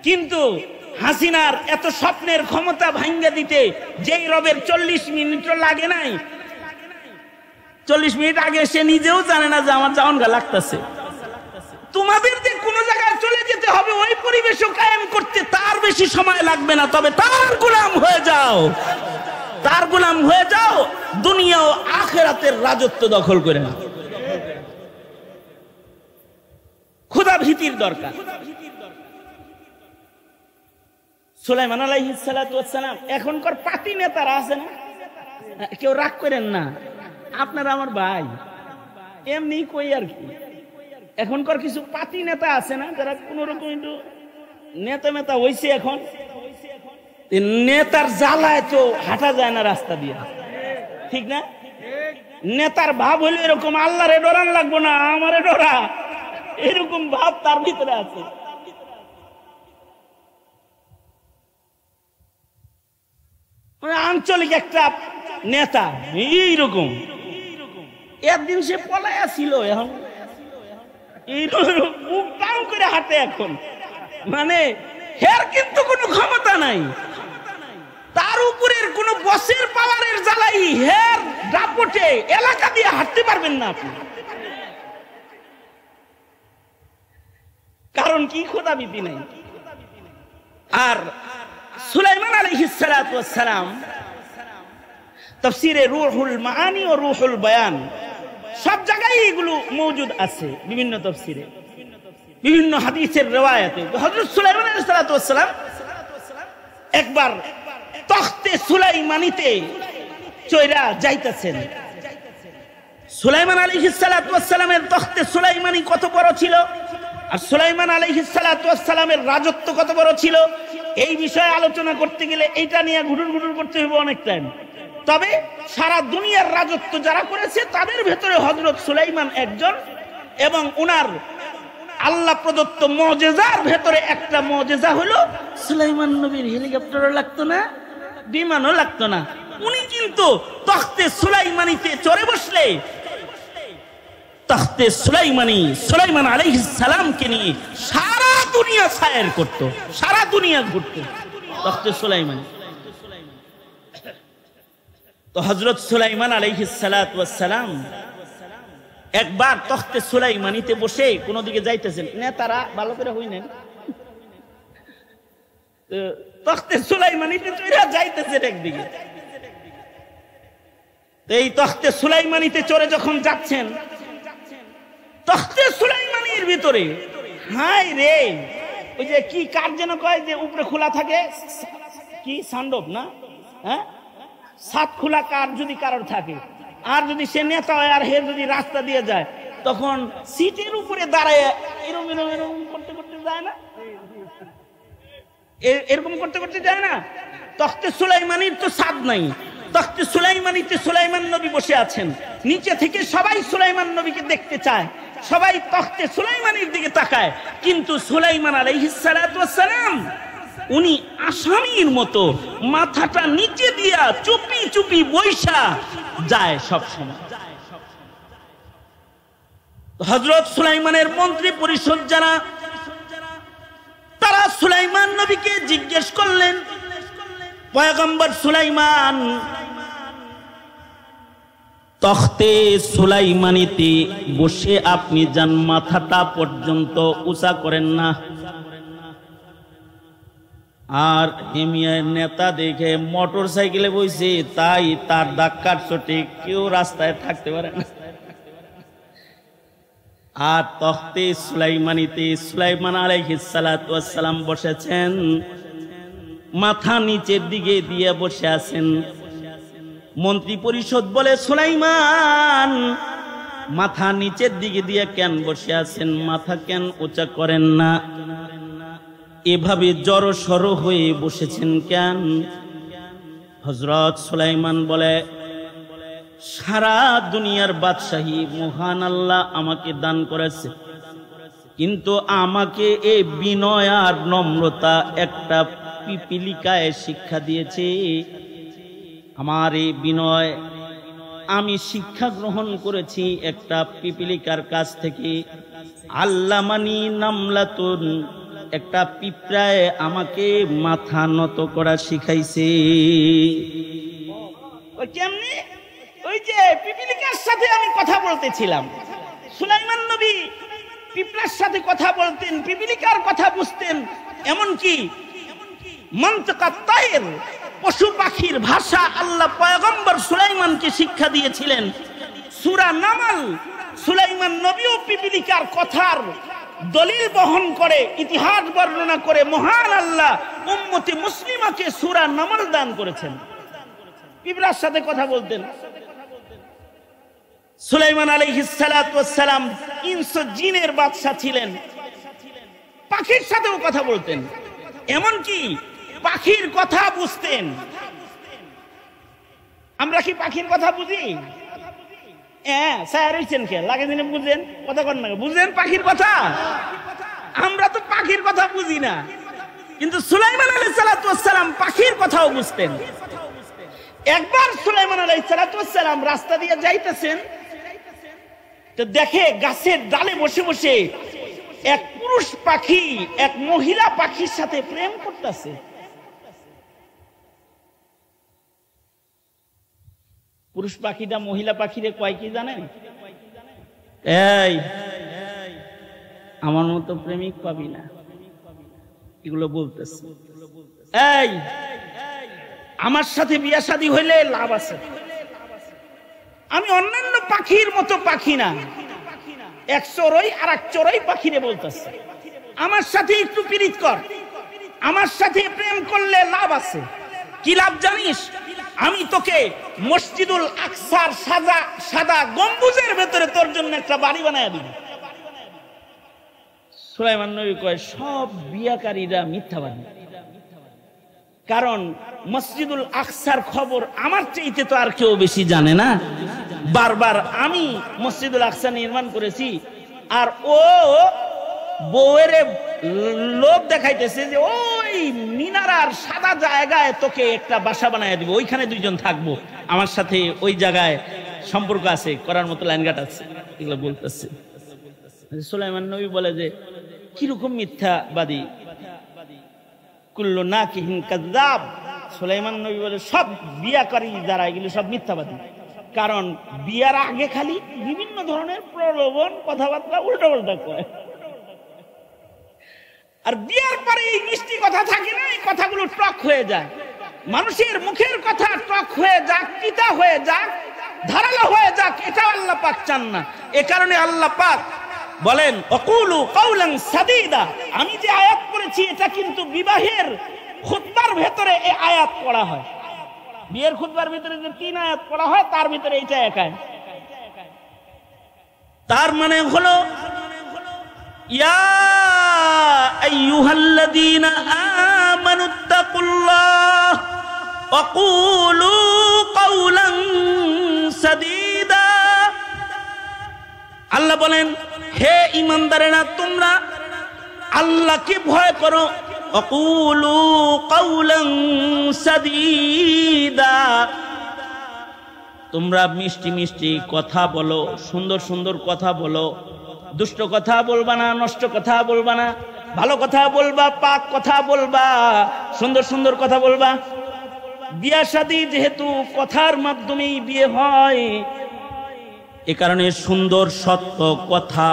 কিন্তু হাসিনার এত স্বপ্নের ক্ষমতা ভাঙ্গা দিতে যেই রবের 40 মিনিটও লাগে নাই, 40 মিনিট আগে সে নিজেও জানে না যে আমার জাওন গা লাগতেছে। তোমাদের যে কোন জায়গায় চলে যেতে হবে ওই পরিবেশও কায়েম করতে তার বেশি সময় লাগবে না, তবে তার গোলাম হয়ে যাও, তার গোলাম হয়ে যাও, দুনিয়া ও আখিরাতের রাজত্ব দখল করে নাও। খোদা ভীতির দরকার। সুলাইমান আলাইহিস সালাতু ওয়াস সালাম এখনকার পাতি নেতারা আছে না, কেউ রাগ করেন না, আপনারা আমার ভাই, এমনি কই আর কি। এখনকার কিছু পাতি নেতা আছে না যারা কোন রকম একটু নেতা মেতা হইছে, এখন নেতার জ্বালায় তো হাঁটা যায় না রাস্তা দিয়ে, ঠিক না? নেতার ভাব হইলো এরকম, আল্লাহরে ডরান লাগবো না, আমারে ডরা, এরকম ভাব তার ভিতরে আছে। আঞ্চলিক একটা নেতা এইরকম, একদিন সে পলায়া ছিল, এখন মুখ টান করে হাঁটে এখন, মানে হের কিন্তু কোনো ক্ষমতা নাই, তার উপরের কোন বসের পাওয়ারের জ্বালাই হের দাপটে এলাকা দিয়ে হাঁটতে পারবেন না আপনি। কারণ কি? খোদাভীতি নাই। আর সুলাইমান আলাইহিস সালাতু ওয়াস সালাম তাফসীরে রূহুল মাআনি ও রূহুল বয়ান সব জায়গায় এগুলো মওজুদ আছে, বিভিন্ন তাফসীরে, বিভিন্ন হাদিসের riwayate। হযরত সুলাইমান আলাইহিস সালাতু ওয়াস সালাম একবার তখতে সুলাইমানিতে চইরা যাইতেছেন। সুলাইমান আলাইহিস সালাতু ওয়াস সালামের তখতে সুলাইমানি কত বড় ছিল আর সুলাইমান আলাইহিস সালাতু ওয়াস সালামের রাজত্ব কত বড় ছিল, এই বিষয়ে আলোচনা করতে গেলে এইটা নিয়ে ঘুটুর ঘুটুর করতে হবে অনেক টাইম। তবে সারা দুনিয়ার রাজত্ব যারা করেছে তাদের ভেতরে হযরত সুলাইমান একজন, এবং উনার আল্লাহ প্রদত্ত মুজিজার ভেতরে একটা মুজিজা হলো সুলাইমান নবীর হেলিকপ্টারও লাগতো না, বিমানও লাগতো না। উনি কিন্তু তখতে সুলাইমানিতে চড়ে বসলে তখতে সুলাইমানি সুলাইমান আলাইহিস সালামকে নিয়ে সারা দুনিয়া সায়ের করত, সারা দুনিয়া ঘুরতো তখতে সুলাইমানি। তো হযরত সুলাইমান আলাইহিস সালাতু ওয়াস সালাম একবার তখতে সুলাইমানিতে বসে কোন দিকে যাইতেছেন, নেতারা ভালো করে হইনেন, তখতে সুলাইমানিতে চড়ে যাইতেছেন একদিকে। এই তখতে সুলাইমানিতে চড়ে যখন যাচ্ছেন, তখতে সুলাইমানির ভিতরে হাই রে, ওই যে কি কার যেন কয় যে উপরে খোলা থাকে, কি সান্ডব না, হ্যাঁ, সাত খোলা কার যদি কারোর থাকে, আর যদি সে নেতা হয় আর হে যদি রাস্তা দিয়ে যায়, তখন সিটের উপরে দাঁড়ায় এরকম এরকম এরকম করতে করতে যায় না, এরকম করতে করতে যায় না। তখতে সুলাইমানির তো সাদ নাই, তখতে সুলাইমানিতে সুলাইমান নবী বসে আছেন, নিচে থেকে সবাই সুলাইমান নবীকে দেখতে চায়, সবাই তখতে সুলাইমানির দিকে তাকায়, কিন্তু সুলাইমান আলাইহিস সালাতু ওয়াস সালাম উনি আসামির মতো মাথাটা নিচে দিয়া চুপি চুপি বৈশা যায় সব সময়। হযরত সুলাইমানের মন্ত্রী পরিষদ যারা, তারা সুলাইমান নবীকে জিজ্ঞেস করলেন, পয়গম্বর সুলাইমান, তখতে সুলাইমানিতে বসে আপনি যান মাথাটা পর্যন্ত উঁচা করেন না, আর হিমিয়ার নেতা দেখে মোটর সাইকেলে বইছে, তাই তার ধাক্কার চোটে কেউ রাস্তায় থাকতে পারে না। আর তখতে সুলাইমানিতে সুলাইমান আলাইহিস সালাতু ওয়াস সালাম বসেছেন, মাথা নিচের দিকে দিয়ে বসে আছেন। মন্ত্রী পরিষদ বলে, সুলাইমান মাথা নিচের দিকে দিয়ে কেন বসে আছেন, মাথা কেন উঁচা করেন না, এভাবে জড়সড় হয়ে বসেছেন কেন? হযরত সুলাইমান বলে, সারা দুনিয়ার বাদশাহী মহান আল্লাহ আমাকে দান করেছে, কিন্তু আমাকে এই বিনয় আর নম্রতা একটা পিপিলিকায় শিক্ষা দিয়েছে। আমার এই বিনয় আমি শিক্ষা গ্রহণ করেছি একটা পিপিলিকার কাছ থেকে। আল্লামানি নামলাতুন, একটা পিঁপড়ায় আমাকে মাথা নত করা শিখাইছে। ওই কেমনে? ওই যে পিপিলিকার সাথে আমি কথা বলতেছিলাম, সুলাইমান নবী পিঁপড়ার সাথে কথা বলতেন, পিপিলিকার কথা বুঝতেন, এমনকি মন্তকাত তায়ের পশু পাখির ভাষা আল্লাহ পয়গম্বর সুলাইমানকে শিক্ষা দিয়েছিলেন। সূরা নামাল সুলাইমান নবীও পিপিলিকার কথার দলিল বহন করে, ইতিহাস বর্ণনা করে মহান আল্লাহ উম্মতে মুসলিমাকে সূরা নামাল দান করেছেন। পিঁপড়ার সাথে কথা বলতেন সুলাইমান আলাইহিস সালাতু ওয়াস সালাম। ইনস ও জিনের বাদশা ছিলেন, পাখির সাথেও কথা বলতেন, এমনকি পাখির কথা বুঝতেন। আমরা কি পাখির কথা বুঝি? স্যার হইছেন কে লাগে দিনে বুঝেন কথা কর না, বুঝেন পাখির কথা? আমরা তো পাখির কথা বুঝি না, কিন্তু সুলাইমান আলাইহিস সালাতু ওয়াস সালাম পাখির কথাও বুঝতেন। একবার সুলাইমান আলাইহিস সালাতু ওয়াস সালাম রাস্তা দিয়ে যাইতেছেন, তো দেখে গাছের ডালে বসে বসে এক পুরুষ পাখি এক মহিলা পাখির সাথে প্রেম করতেছে। পুরুষ পাখিটা মহিলা পাখিরে কয় কি জানেন? এই আমার মতো প্রেমিক পাবি না, এগুলো বলতেছে। এই আমার সাথে বিয়া শাদী হইলে লাভ আছে, আমি অন্যান্য পাখির মতো পাখি না। এক চড়ই আর এক চড়ই পাখিরে বলতেছে, আমার সাথে একটু প্রীত কর, আমার সাথে প্রেম করলে লাভ আছে। কি লাভ জানিস? আমি তোকে মসজিদুল আকসার সাদা গম্বুজের ভেতরে তোর জন্য একটা বাড়ি বানায় দিব। সুলাইমান নবী কয়, সব বিয়াকারীরা মিথ্যাবাদী, কারণ মসজিদুল আকসার খবর আমার চাইতে তো আর কেউ বেশি জানে না। বারবার আমি মসজিদুল আকসা নির্মাণ করেছি, আর ও বউয়ের লোভ দেখাইতেছে যে ওই মিনারার সাদা জায়গায় তোকে একটা বাসা বানায় দিব, ওইখানে দুইজন থাকবো, আমার সাথে ওই জায়গায় সম্পর্ক আছে, করার মতো লাইনঘাট আছে, এগুলো বলতেছে। সুলাইমান নবী বলে যে কিরকম মিথ্যাবাদী, কুল্লু নাকিহিন কাযযাব। সুলাইমান নবী বলে সব বিয়াকারী যারা এগুলো সব মিথ্যাবাদী, কারণ বিয়ার আগে খালি বিভিন্ন ধরনের প্রলোভন কথাবার্তা উল্টাপাল্টা করে, আর বিয়ার পরে এই মিষ্টি কথা থাকে না, এই কথাগুলো টক হয়ে যায়। মানুষের মুখের কথা টক হয়ে যাক, তিতা হয়ে যাক, ধারালো হয়ে যাক, এটা আল্লাহ পাক চান না। এ কারণে আল্লাহ পাক বলেন ওয়াকুলু কাওলান সাদীদা। আমি যে আয়াত পড়েছি এটা কিন্তু বিবাহের খুতবার ভেতরে এই আয়াত পড়া হয়। বিয়ের খুতবার ভিতরে যে 3 আয়াত পড়া হয় তার ভিতরে এইটা এক আয়াত। তার মানে হলো ইয়া আইয়ুহাল্লাযীনা আমানুত্তাকুল্লাহ ওয়া কুলু কাওলান সাদীদা। আল্লাহ বলেন, হে ঈমানদারেরা, তোমরা আল্লাহকে ভয় করো। ওয়াকুলু কাওলান সাদীদা, তোমরা মিষ্টি মিষ্টি কথা বলো, সুন্দর সুন্দর কথা বলো, দুষ্ট কথা বলবা না, নষ্ট কথা বলবা না, ভালো কথা বলবা, পাক কথা বলবা, সুন্দর সুন্দর কথা বলবা। বিয়া শাদী যেহেতু কথার মাধ্যমেই বিয়ে হয়, এ কারণে সুন্দর সত্য কথা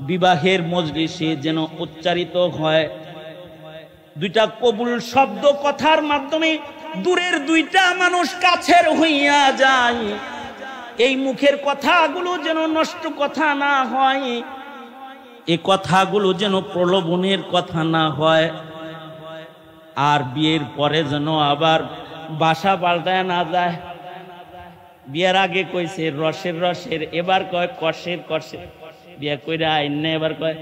বিবাহের মজলিসে যেন উচ্চারিত হয়। দুইটা কবুল শব্দ কথার মাধ্যমে দূরের দুইটা মানুষ কাছের হইয়া যায়। এই মুখের কথাগুলো যেন নষ্ট কথা না হয়, এই কথাগুলো যেন প্রলোভনের কথা না হয়, আর বিয়ের পরে যেন আবার বাসা পাল্টায় না যায়। বিয়ের আগে কইছে রসের রসের, এবার কয় কষের কষের। বিয়ে কইরা আইন না, এবার কয়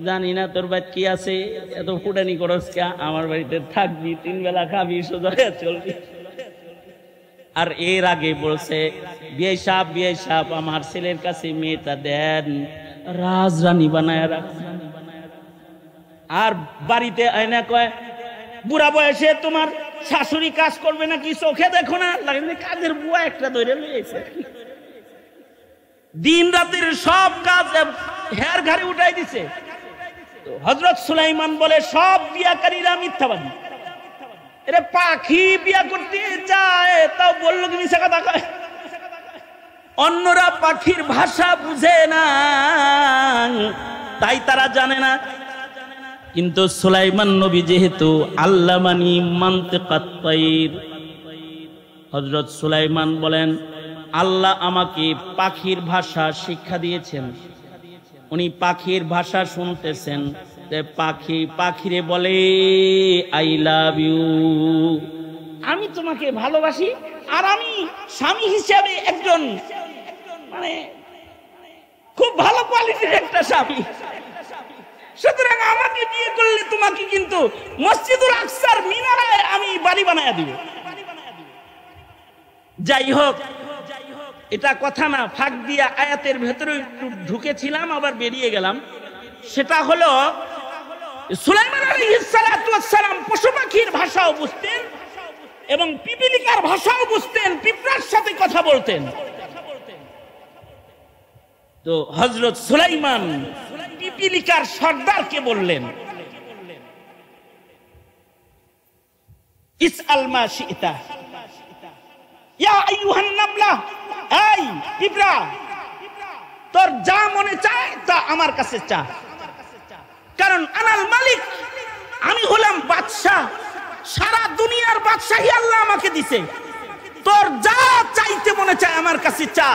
জানি না তোর বাড়ি কি আছে, এত ফুটানি করস কে, আমার বাড়িতে থাকবি, 3 বেলা খাবি, সোজা চলবি। আর এর আগে বলছে বিয়ে সাহেব আমার ছেলের কাছে মেয়েটা দেন, রাজরানী বানায় রাখ। আর বাড়িতে আয়না কয় বুড়া বয়সে তোমার শাশুড়ি কাজ করবে নাকি, চোখে দেখো না, লাগে কাজের বুয়া একটা ধরে লইছে, দিন রাতের সব কাজ হেয়ার ঘাড়ে উঠাই দিছে। হযরত সুলাইমান বলে সব বিয়াকারীরা মিথ্যাবাদী। এরে পাখি বিয়া করতে যায় তাও বললো কি মিছা কথা কয়। অন্যরা পাখির ভাষা বুঝে না, তাই তারা জানে না। কিন্তু সুলাইমান নবী যেহেতু আল্লামানি মানতিকাত তাইর, হযরত সুলাইমান বলেন আল্লাহ আমাকে পাখির ভাষা শিক্ষা দিয়েছেন। উনি পাখির ভাষা শুনতেছেন, পাখিরে বলে আই লাভ ইউ, আমি তোমাকে ভালোবাসি, আর আমি স্বামী হিসাবে একজন মানে খুব ভালো কোয়ালিটির একটা স্বামী, সুতরাং আমাকে বিয়ে করলে তোমাকে কিন্তু মসজিদুল আকসার মিনারায় আমি বাড়ি বানায়া দিব। যাই হোক, এটা কথা না, ফাঁক দিয়া আয়াতের ভেতরে একটু ঢুকেছিলাম, আবার বেরিয়ে গেলাম। সেটা হলো সুলাইমান আলাইহিস সালাতু ওয়াস সালাম পশু পাখির ভাষাও বুঝতেন এবং পিপিলিকার ভাষাও বুঝতেন, পিঁপড়ার সাথে কথা বলতেন। তো হযরত সুলাইমান পিপিলিকার সর্দারকে বললেন ইসআল মা শি'তা ইয়া আইয়ুহান নামলা, এই পিঁপড়া, তোর যা মনে চায় তা আমার কাছে চা, কারণ আনাল মালিক, আমি হলাম বাদশা, সারা দুনিয়ার বাদশাহী আল্লাহ আমাকে দিছে, তোর যা চাইতে মনে চায় আমার কাছে চা,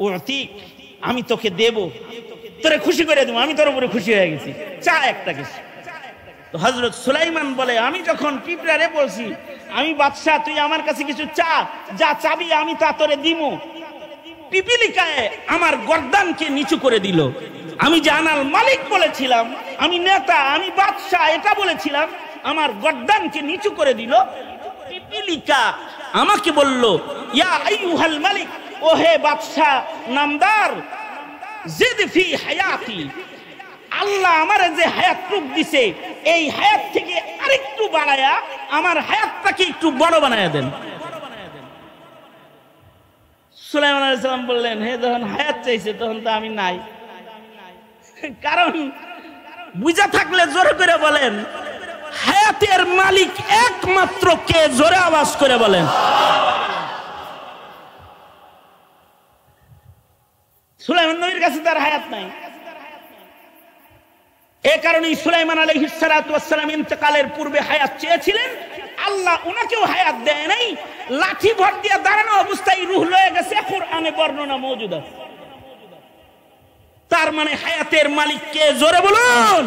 উতিক, আমি তোকে দেব, তোরে খুশি করে দেব, আমি তোর উপরে খুশি হয়ে গেছি, চা একটা কিছু। তো হযরত সুলাইমান বলে আমি যখন পিঁপড়ারে বলছি আমি বাদশা, তুই আমার কাছে কিছু চা, যা চাবি আমি তা তোরে দিব, পিপিলিকায় আমার গর্দানকে নিচু করে দিল। আমি যে আনাল মালিক বলেছিলাম, আমি নেতা, আমি বাদশা এটা বলেছিলাম, আমার গর্দানকে নিচু করে দিল। পিপিলিকা আমাকে বলল ইয়া আইয়ুহাল মালিক, ও হে বাদশা নামদার, জিদ ফি হায়াতি, আল্লাহ আমারে যে হায়াতটুক দিছে এই হায়াত থেকে আরেকটু বাড়ায়া আমার হায়াতটাকে একটু বড় বানায়া দেন। সুলাইমান আলাইহিস সালাম বললেন হে, যখন হায়াত চাইছে তখন তো আমি নাই, কারণ বুঝা থাকলে জোরে করে বলেন হায়াতের মালিক একমাত্র কে, জোরে আওয়াজ করে বলেন। সুলাইমান নবীর কাছে তার হায়াত নাই, এই কারণে সুলাইমান আলাইহিস সালাতু ওয়াস সালাম ইন্তেকালের পূর্বে হায়াত চেয়েছিলেন, আল্লাহ ওনাকেও হায়াত দেয় নাই, লাঠি ভর দিয়ে দাঁড়ানো অবস্থায় রূহ লয়ে গেছে, কোরআনে বর্ণনা মওজুদ আছে। তার মানে হায়াতের মালিক কে, জোরে বলুন।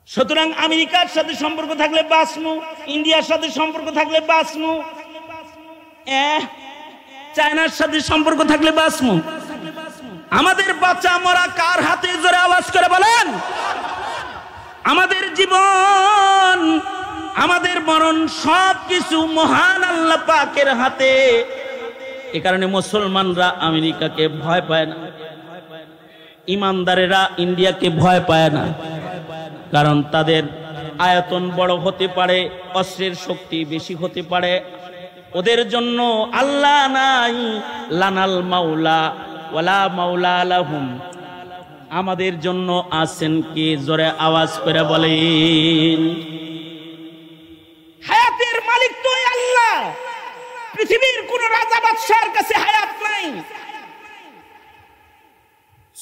সুতরাং আমেরিকার সাথে সম্পর্ক থাকলে বাঁচমু, ইন্ডিয়ার সাথে সম্পর্ক থাকলে বাঁচমু, চায়নার সাথে সম্পর্ক থাকলে বাঁচমু। আমাদের বাঁচা মরা কার হাতে, জোরে আওয়াজ করে বলেন। আমাদের জীবন, আমাদের মরণ সবকিছু মহান আল্লাহ পাকের হাতে। এ কারণে মুসলমানরা আমেরিকাকে ভয় পায় না, ইমানদারেরা ইন্ডিয়াকে ভয় পায় না, কারণ তাদের আয়তন বড় হতে পারে, অস্ত্রের শক্তি বেশি হতে পারে, ওদের জন্য আল্লাহ নাই, লানাল মাওলা ওয়ালা মাওলা লাহুম, আমাদের জন্য আছেন কে, জোরে আওয়াজ করে বলেন। হায়াতের মালিক তো আল্লাহ, পৃথিবীর কোন রাজা বাদশার কাছে হায়াত নাই।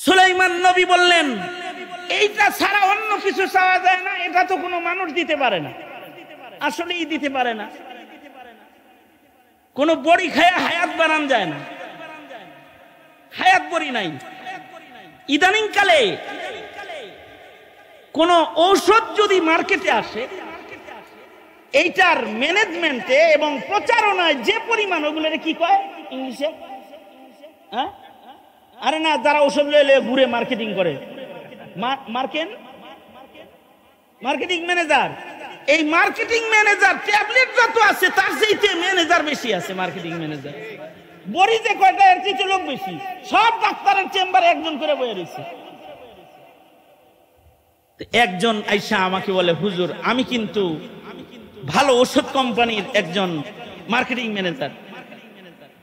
সুলাইমান নবী বললেন, এইটা ছাড়া অন্য কিছু চাওয়া যায় না, এটা তো কোনো মানুষ দিতে পারে না, আসলেই দিতে পারে না। কোন বড়ি খায়া হায়াত বানান যায় না, হায়াত বড়ি নাই। ইদানিং কালে কোন ঔষধ যদি মার্কেটে আসে, এইটার ম্যানেজমেন্টে এবং প্রচারণায় যে পরিমাণ, ওগুলো কি কয় ইংলিশে? হ্যাঁ, আরে না, যারা ঔষধ লইলে ঘুরে মার্কেটিং করে, মার্কেটিং ম্যানেজার। এই মার্কেটিং ম্যানেজার ট্যাবলেট যত আছে তার চাইতে ম্যানেজার বেশি আছে, মার্কেটিং ম্যানেজার। বড়ি যে কয়টা, এর চাইতে লোক বেশি। সব ডাক্তারের চেম্বারে একজন করে বয়ে রয়েছে। একজন আইসা আমাকে বলে, হুজুর আমি কিন্তু ভালো ওষুধ কোম্পানির একজন মার্কেটিং ম্যানেজার,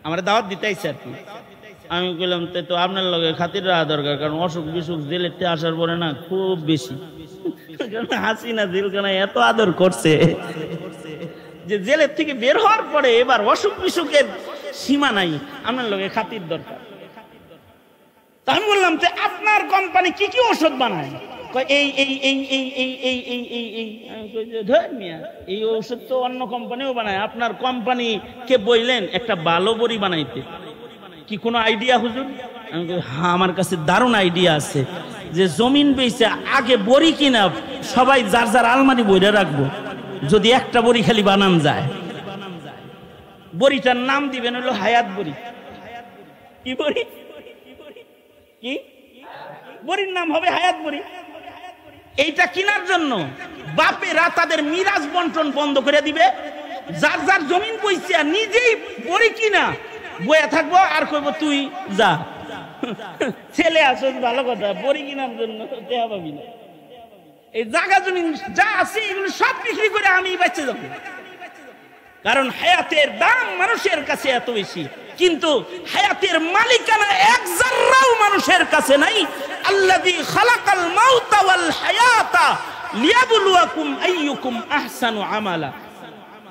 আমার দাওয়াত দিতে আইছে আর কি। আমি বললাম, তো আপনার লগে খাতির রাখা দরকার, কারণ অসুখ বিসুখ জেলেতে আসার পরে না খুব বেশি। হাসিনা জেলখানায় এত আদর করছে যে জেলের থেকে বের হওয়ার পরে এবার অসুখ বিসুখের সীমা নাই, আপনার লগে খাতির দরকার। তা আমি বললাম, যে আপনার কোম্পানি কি কি ওষুধ বানায়? এই এই এই এই এই এই এই এই এই এই ওষুধ তো অন্য কোম্পানিও বানায়, আপনার কোম্পানি কে বললেন একটা ভালো বড়ি বানাইতে, কি কোনো আইডিয়া হুজুর? আমি বলি, হ্যাঁ আমার কাছে দারুণ আইডিয়া আছে, যে জমিন বেচে আগে বড়ি কিনা সবাই যার যার আলমারি বইরে রাখবো, যদি একটা বড়ি খালি বানান যায়, বড়িটার নাম দিবেন হলো হায়াত বড়ি। কি বড়ি? কি বড়ির নাম হবে? হায়াত বড়ি। এইটা কেনার জন্য বাপেরা তাদের মিরাজ বন্টন বন্ধ করে দিবে, যার যার জমিন বইছে নিজেই বড়ি কিনা বইয়া থাকবো, আর কইব তুই যা, ছেলে আসুন ভালো কথা, বড়ি কিনার জন্য দেয়া পাবি না। এই জায়গা জমিন যা আছে এগুলো সব বিক্রি করে আমি বেঁচে যাবো, কারণ হায়াতের দাম মানুষের কাছে এত বেশি, কিন্তু হায়াতের মালিকানা এক জাররাও মানুষের কাছে নাই। আল্লাযী খালাকাল মাউতা ওয়াল হায়াতা লিয়াবলুয়াকুম আইয়ুকুম আহসানু আমালা।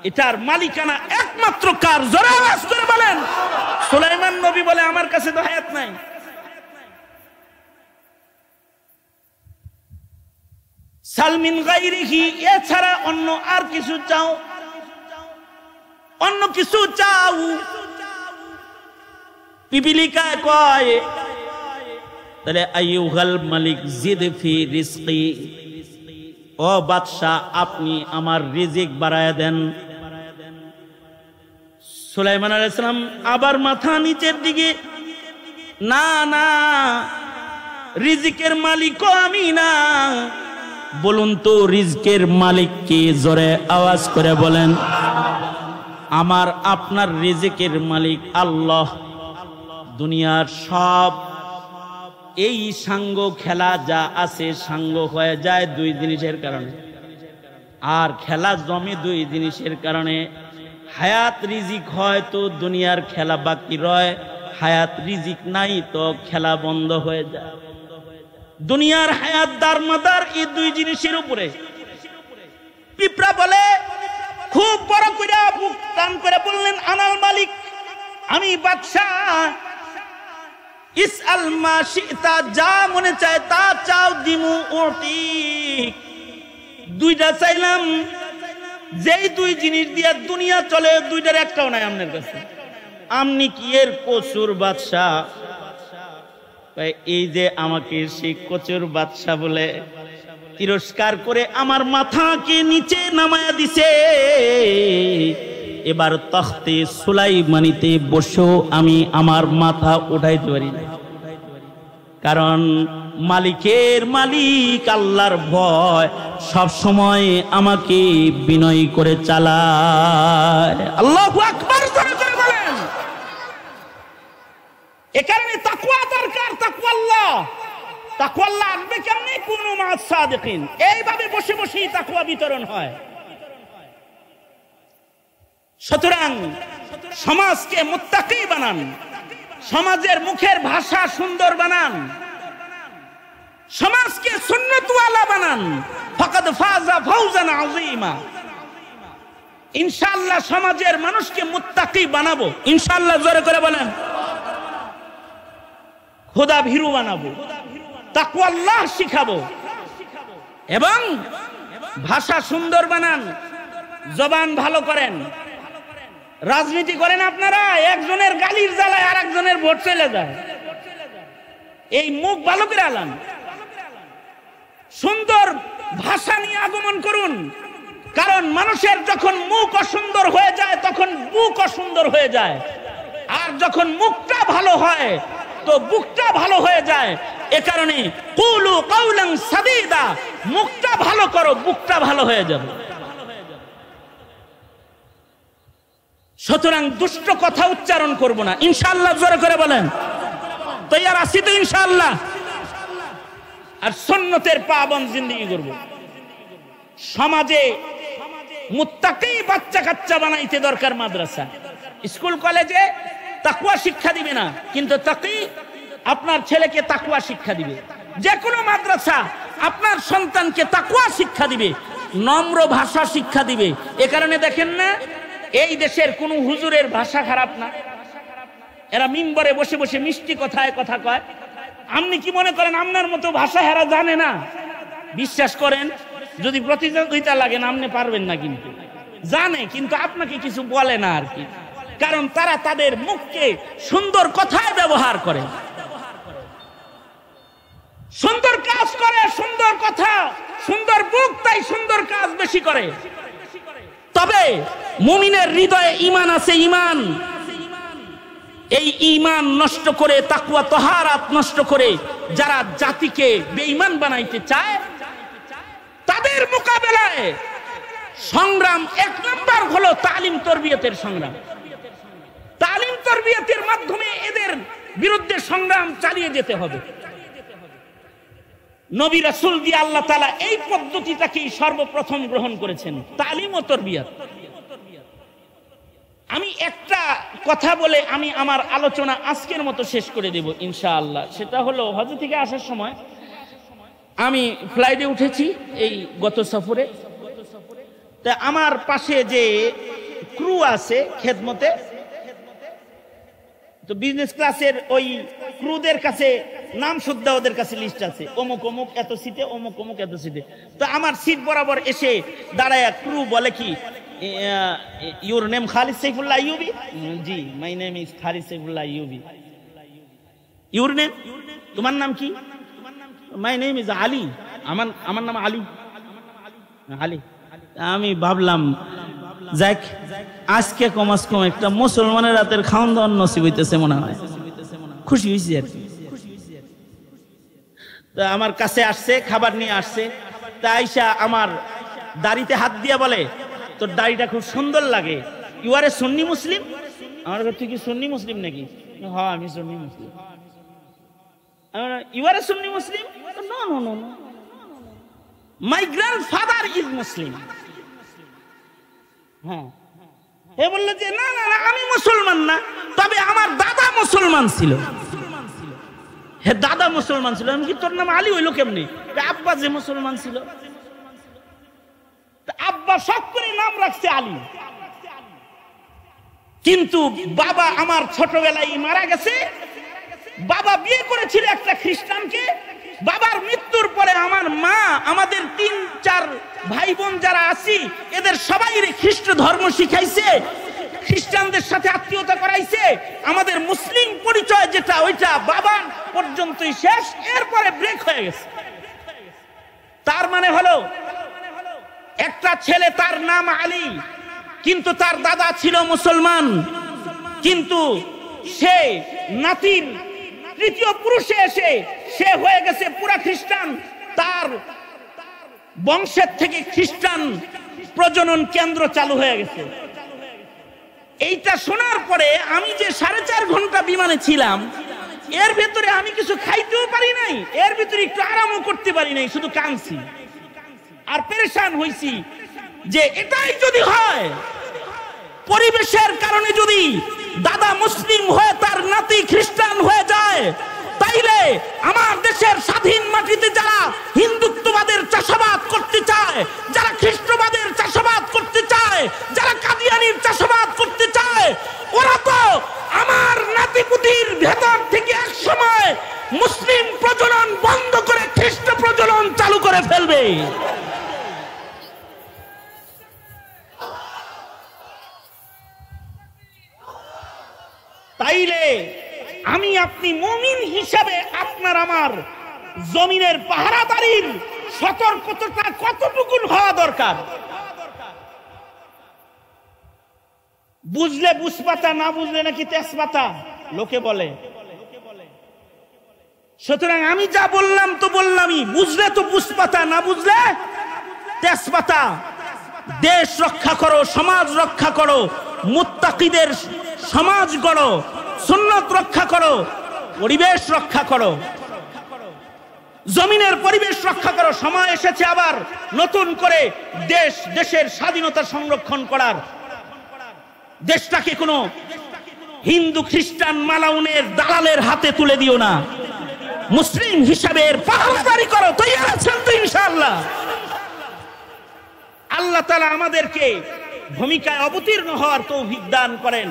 এটার মালিকানা একমাত্র কার? জোরে আওয়াজ করে বলেন। সুলাইমান নবী বলে, আমার কাছে তো হায়াত নাই। সালমিন গায়রিহি, এছাড়া অন্য আর কিছু চাও, অন্য কিছু চাও। পিপিলিকা কয়, তাহলে আইয়ুহাল মালিক জিদ ফি রিজকি, ও বাদশা আপনি আমার রিজিক বাড়ায়া দেন। সুলাইমান আলাইহিস সালাম আবার মাথা নিচের দিকে, না না, রিজিকের মালিকও আমি না। বলুন তো রিজিকের মালিক কে? জোরে আওয়াজ করে বলেন। আমার আপনার রিজিকের মালিক আল্লাহ। দুনিয়ার সব এই সাঙ্গ খেলা যা আছে, সাঙ্গ হয়ে যায় দুই জিনিসের কারণে, আর খেলা জমে দুই জিনিসের কারণে। হায়াত রিজিক হয় তো দুনিয়ার খেলা বাকি রয়, হায়াত রিজিক নাই তো খেলা বন্ধ হয়ে যায়। দুনিয়ার হায়াত দারমাদার এই দুই জিনিসের উপরে। পিঁপড়া বলে, খুব বড় করে বুক টান করে বললেন, আনাল মালিক, আমি বাদশাহ। ইসআল মা শিতা, যা মনে চায় তা চাও, দিমু উতিক। দুইটা চাইলাম, যেই দুই জিনিস দিয়ে দুনিয়া চলে, দুইটার একটাও নাই আপনার কাছে। আপনি কি এর কচুর বাদশাহ? এই যে আমাকে সেই কচুর বাদশাহ বলে তিরস্কার করে আমার মাথাকে নিচে নামায়া দিছে, এবার তখতে সুলাইমানিতে বসেও আমি আমার মাথা উঠাইতে পারি না, কারণ মালিকের মালিক আল্লাহর ভয় সব সময় আমাকে বিনয় করে চালায়। আল্লাহু আকবার করে বলেন। এ কারণে তাকওয়া দরকার, তাকওয়াল্লাহ। তাকওয়াল্লাহ আসবে কেমনে? কুনু মা'আস সাদিকিন। এইভাবে বসে বসেই তাকওয়া বিতরণ হয়। সুতরাং সমাজকে মুত্তাকি বানান, সমাজের মুখের ভাষা সুন্দর বানান, সমাজকে সুন্নতওয়ালা বানান। ফাকাদ ফাযা ফাওজান আযীমা। ইনশাআল্লাহ সমাজের মানুষকে মুত্তাকি বানাবো, ইনশাআল্লাহ। জোরে করে বলেন। খোদা ভীরু বানাবো। তাকওয়া আল্লাহ শিখাবো এবং ভাষা সুন্দর বানান, জবান ভালো করেন। রাজনীতি করেন আপনারা, একজনের গালির জ্বালায় আর একজনের ভোট চলে যায়। এই মুখ ভালো করে আলান, সুন্দর ভাষা নিয়ে আগমন করুন। কারণ মানুষের যখন মুখ অসুন্দর হয়ে যায় তখন বুক অসুন্দর হয়ে যায়, আর যখন মুখটা ভালো হয় তো বুকটা ভালো হয়ে যায়। এ কারণে কুলু কাউলান সাদীদা, মুখটা ভালো করো, বুকটা ভালো হয়ে যাবে। সুতরাং দুষ্ট কথা উচ্চারণ করব না, ইনশাআল্লাহ। জোরে করে বলেন তৈয়ার আছি তো ইনশাআল্লাহ। আর সুন্নতের পাবন জিন্দেগি করব। সমাজে মুত্তাকি বাচ্চা কাচ্চা বানাইতে দরকার। মাদ্রাসা, স্কুল, কলেজে তাকওয়া শিক্ষা দিবে না, কিন্তু তাকি আপনার ছেলেকে তাকওয়া শিক্ষা দিবে। যে কোনো মাদ্রাসা আপনার সন্তানকে তাকওয়া শিক্ষা দিবে, নম্র ভাষা শিক্ষা দিবে। এ কারণে দেখেন না, এই দেশের কোন হুজুরের ভাষা খারাপ না, এরা মিম্বরে বসে বসে মিষ্টি কথায় কথা কয়। আপনি কি মনে করেন আপনার মতো ভাষা হেরা জানে না? বিশ্বাস করেন, যদি প্রতিযোগিতা লাগে না, আপনি পারবেন না, কিন্তু জানে, কিন্তু আপনাকে কিছু বলে না আর কি। কারণ তারা তাদের মুখকে সুন্দর কথায় ব্যবহার করে, সুন্দর কাজ করে, সুন্দর কথা, সুন্দর মুখ, তাই সুন্দর কাজ বেশি করে। তবে মুমিনের হৃদয়ে ঈমান আছে, ঈমান। এই ঈমান নষ্ট করে, তাকওয়া তাহারাত নষ্ট করে যারা জাতিকে বেঈমান বানাইতে চায়, তাদের মোকাবেলায় সংগ্রাম এক নম্বর হলো তালিম তরবিয়তের সংগ্রাম। তালিম তরবিয়তের মাধ্যমে এদের বিরুদ্ধে সংগ্রাম চালিয়ে যেতে হবে। নবী রাসূল দিয়ে আল্লাহ তাআলা এই পদ্ধতিটাকেই সর্বপ্রথম গ্রহণ করেছেন, তালিম ও তরবিয়ত। আমি একটা কথা বলে আমি আমার আলোচনা আজকের মতো শেষ করে দেব ইনশাআল্লাহ। সেটা হলো, হজ থেকে আসার সময় আমি ফ্লাইটে উঠেছি এই গত সফরে। তা আমার পাশে যে ক্রু আছে খেদমতে, তো বিজনেস ক্লাসের ওই ক্রুদের কাছে নাম শুদ্ধা, ওদের কাছে লিস্ট আছে, অমুক অমুক এত সিটে, অমুক অমুক এত সিটে। তো আমার সিট বরাবর এসে দাঁড়ায় ক্রু বলে কি, your name Khalid Saifullah Ayubi? G, my name is Khalid Saifullah Ayubi. Your name, তোমার নাম কি? মাই নেম ইজ আলী, আমার নাম আলী। আলী। আমি ভাবলাম যাক, আজকে কমাস কম একটা মুসলমানের রাতের খাওয়ান দাওয়ান নসিব হইতেছে মনে হয়। খুশি হয়েছি আর কি। তা আমার কাছে আসছে, খাবার নিয়ে আসছে। তা আইসা আমার দাড়িতে হাত দিয়া বলে, তোর দাড়িটা খুব সুন্দর লাগে, ইউ আর এ সুন্নি মুসলিম? আমার কাছে, তুই কি সুন্নি মুসলিম নাকি? হ্যাঁ, আমি Sunni Muslim. You are a Sunni Muslim? No no no no, my grandfather is Muslim. হ্যাঁ, এ বললো যে না না না, আমি মুসলমান না, তবে আমার দাদা মুসলমান ছিল। হে, দাদা মুসলমান ছিল? আমি কি, তোর নাম আলী হইলো কেমনি? আব্বা যে মুসলমান ছিল, আব্বা শখ করে নাম রাখছে আলী, কিন্তু বাবা আমার ছোটবেলায় মারা গেছে। বাবা বিয়ে করেছিল একটা খ্রিস্টানকে। বাবার মৃত্যুর পরে আমার মা আমাদের 3-4 ভাই বোন যারা আছি, এদের সবাই খ্রিস্ট ধর্ম শিখাইছে, খ্রিস্টানদের সাথে আত্মীয়তা করাইছে। আমাদের মুসলিম পরিচয় যেটা, ওইটা বাবা পর্যন্তই শেষ, এরপরে ব্রেক হয়ে গেছে। তার মানে হলো, একটা ছেলে তার নাম আলী, কিন্তু তার দাদা ছিল মুসলমান, কিন্তু সে নাতির তৃতীয় পুরুষে এসে সে হয়ে গেছে পুরা খ্রিস্টান। তার বংশের থেকে খ্রিস্টান প্রজনন কেন্দ্র চালু হয়ে গেছে। এইটা শোনার পরে আমি যে 4.5 ঘন্টা বিমানে ছিলাম, এর ভেতরে আমি কিছু খাইতেও পারি নাই, এর ভিতরে একটু আরামও করতে পারি নাই, শুধু কাঁদছি আর পেরেশান হইছি যে এটাই যদি হয়, পরিবেশের কারণে যদি দাদা মুসলিম হয়ে তার নাতি খ্রিস্টান হয়ে যায়, তাইলে আমার দেশের স্বাধীন মাটিতে যারা হিন্দুত্ববাদের চাষাবাদ করতে চায়, যারা খ্রিস্টবাদের চাষাবাদ করতে চায়, যারা কাদিয়ানির চাষাবাদ করতে চায়, ওরা তো আমার নাতিপুতির ভেতর থেকে এক সময় মুসলিম প্রজনন বন্ধ করে করে ফেলবে। তাইলে আমি আপনি মুমিন হিসাবে আপনার আমার জমিনের পাহারাদারির সতর্কতা কতটুকু হওয়া দরকার? বুঝলে বুঝপাতা, না বুঝলে নাকি তেজপাতা লোকে বলে। সুতরাং আমি যা বললাম তো বললামই, বুঝলে তো বুঝপাতা, না বুঝলে তেজপাতা। দেশ রক্ষা করো, সমাজ রক্ষা করো, মুত্তাকিদের সমাজ গড়ো, সুন্নাত রক্ষা করো, পরিবেশ রক্ষা করো, জমিনের পরিবেশ রক্ষা করো। সময় এসেছে আবার নতুন করে দেশের স্বাধীনতা সংরক্ষণ করার। দেশটাকে কোনো হিন্দু খ্রিস্টান মালাউনের দালালের হাতে তুলে দিও না। মুসলিম হিসাবে এর পাহারাদারি করো। তৈরি আছেন তো ইনশাআল্লাহ? আল্লাহ তাআলা আমাদেরকে ভূমিকায় অবতীর্ণ হওয়ার তৌফিক দান করেন।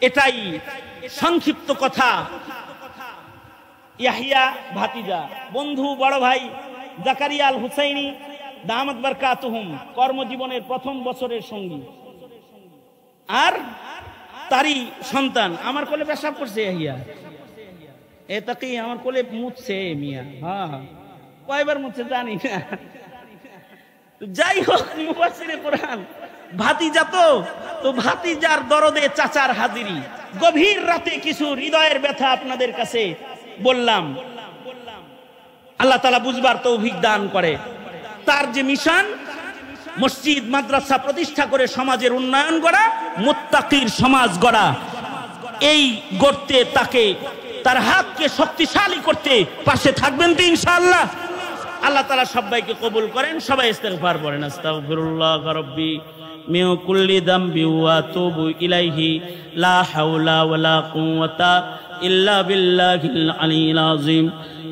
এটাই সংক্ষিপ্ত কথা। ইয়াহিয়া ভাতিজা, বন্ধু, বড় ভাই জাকারিয়া আল হুসাইনি দামাত বারকাতুহুম কর্মজীবনের প্রথম বছরের সঙ্গী, আর তারই সন্তান আমার কোলে পেশাব করছে। ইয়াহিয়া এ তাকি আমার কোলে মুছছে মিয়া। হ্যাঁ, কয়বার মুছছে জানি না। যাই হোক, মুফাসসিরে কোরআন ভাতিজা তো ভাতিজার দরদে চাচার হাজিরি। গভীর রাতে কিছু হৃদয়ের ব্যথা আপনাদের কাছে বললাম। আল্লাহ তাআলা বুঝবার তৌফিক দান করে। তার যে মিশন, মসজিদ মাদ্রাসা প্রতিষ্ঠা করে সমাজের উন্নয়ন করা, মুত্তাকির সমাজ গড়া, এই গড়তে তাকে তার হাতকে শক্তিশালী করতে পাশে থাকবেন তো ইনশাআল্লাহ? আল্লাহ তাআলা সবাইকে কবুল করেন। সবাই ইস্তিগফার পড়েন। আস্তাগফিরুল্লাহ রাব্বি মিন কুল্লি যামবি ওয়া আতুবু ইলাইহি লা হাওলা ওয়ালা কুওয়াতা ইল্লা বিল্লাহিল আলিয়্যিল আযীম।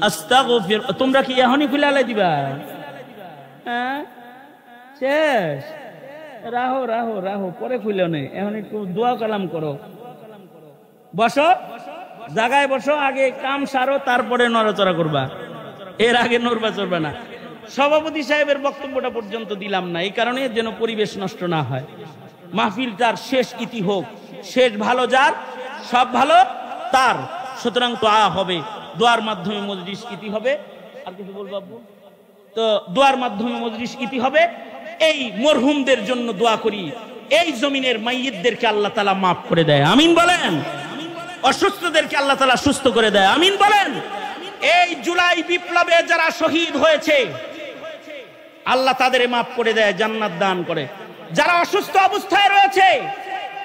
আস্তাগফির। তোমরা কি এখনই খুলে আলাই দিবা? হ্যাঁ, শেষ। রাহো রাহো রাহো, পরে খুলে নে। এখন একটু দোয়া কালাম করো। বসো, জায়গায় বসো, আগে কাম সারো, তারপরে নড়াচড়া করবা। এর আগে নড়বা চড়বা না। সভাপতি সাহেবের বক্তব্যটা পর্যন্ত দিলাম না, এই কারণে যেন পরিবেশ নষ্ট না হয়। মাহফিলটার শেষ ইতি হোক। শেষ ভালো যার, সব ভালো তার। সুতরাং দোয়া হবে, দোয়ার মাধ্যমে মজলিস ইতি হবে। আর কিছু বলবো আব্বু? তো দোয়ার মাধ্যমে মজলিস ইতি হবে। এই মরহুমদের জন্য দোয়া করি, এই জমিনের মাইয়িতদেরকে আল্লাহ তাআলা মাফ করে দেয়, আমিন বলেন। অসুস্থদেরকে আল্লাহ তাআলা সুস্থ করে দেয়, আমিন বলেন। এই জুলাই বিপ্লবে যারা শহীদ হয়েছে আল্লাহ তাদের মাফ করে দেয়, জান্নাত দান করে। যারা অসুস্থ অবস্থায় রয়েছে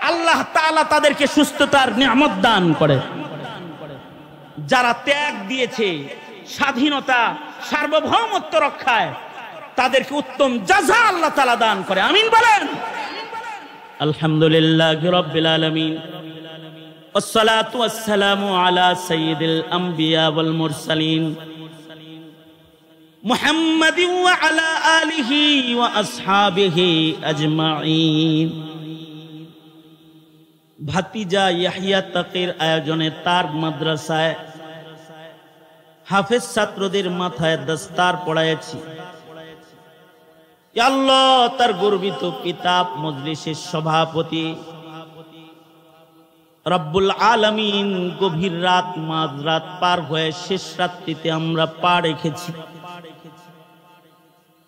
আল্লাহ তাআলা তাদেরকে সুস্থতার নিয়ামত দান করে। যারা ত্যাগ দিয়েছে স্বাধীনতা সার্বভৌমত্ব রক্ষায়, তাদেরকে উত্তম জাযা আল্লাহ তাআলা দান করে, আমিন বলেন। আলহামদুলিল্লাহি রাব্বিল আলামিন, ওয়াসসালাতু ওয়াসসালামু আলা সাইয়্যিদিল আমবিয়া ওয়াল মুরসালিন মুহাম্মাদিন ওয়া আলা আলিহি ওয়া আসহাবিহি আজমাইন। ভাতিজা ইয়াহিয়া তাকির আয়োজনে তার মাদ্রাসায় হাফেজ ছাত্রদের মাথায় দস্তার পড়াইছি। আল্লাহ, তার গর্বিত পিতা, মজলিসের সভাপতি রব্বুল আলামিন, গভীর রাত, মাঝরাত পার হয়ে শেষ রাত্রিতে আমরা পা রেখেছি।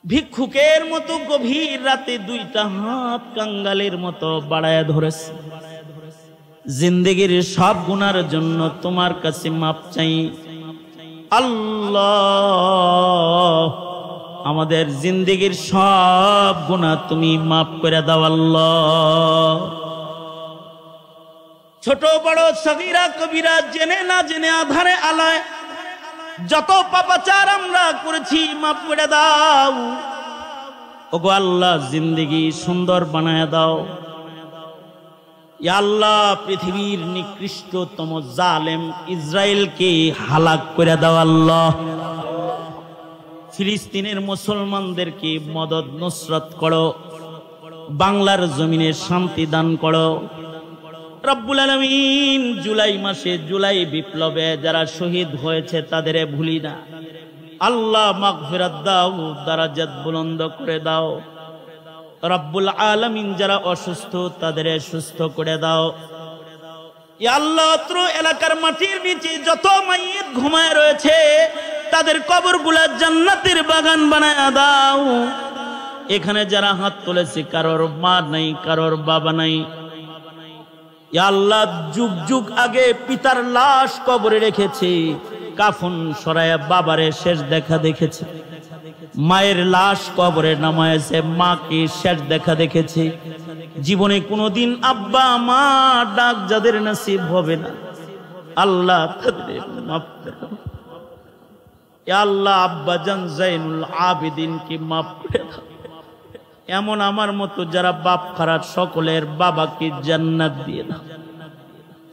ভিক্ষুকের মতো গভীর রাতে দুইটা হাত কাঙ্গালের মতো বাড়ায় ধরেছে। জিন্দেগির সব গুনার জন্য তোমার কাছে মাপ চাই আল্লাহ। আমাদের জিন্দেগির সব গুনাহ তুমি মাফ করে দাও আল্লাহ। ছোট বড় সগীরা কবিরা, জেনে না জেনে, আধারে আলায় যত পাপাচার আমরা করেছি মাফ করে দাও। ওগো আল্লাহ, জিন্দেগি সুন্দর বানায় দাও। ইয়া আল্লাহ, পৃথিবীর নিকৃষ্টতম জালেম ইসরায়েলকে হালাক করে দাও আল্লাহ। ফিলিস্তিনের মুসলমানদেরকে মদদ নুসরত করো, বাংলার জমিনে শান্তি দান করো রব্বুল আলামিন। জুলাই মাসে, জুলাই বিপ্লবে যারা শহীদ হয়েছে তাদের ভুলি না। আল্লাহ মাগফিরাত দাও, দারাজাত বুলন্দ করে দাও। রব্বুল আলামিন যারা অসুস্থ তাদের সুস্থ করে দাও। ইয়া আল্লাহ, অত্র এলাকার মাটির নিচে যত মাইয়িত ঘুমায় রয়েছে তাদের কবরগুলা জান্নাতের বাগান বানায় দাও। এখানে যারা হাত তুলেছে কারোর মা নাই, কারোর বাবা নাই। ইয়া আল্লাহ, যুগ যুগ আগে পিতার লাশ কবরে রেখেছে, কাফন সরায়া বাবারে শেষ দেখা দেখেছে। মায়ের লাশ কবরে নামায়েছে, মাকে শেষ দেখা দেখেছে। জীবনে কোনোদিন আব্বা মা ডাক যাদের নসিব হবে না, আল্লাহ তাদের মাফ করো। ইয়া আল্লাহ, আব্বা জান জাইনুল আবেদিন কি মাফ করে দাও। এমন আমার মতো যারা বাপ খারাপ সকলের বাবাকে জান্নাত দিয়ে দাও।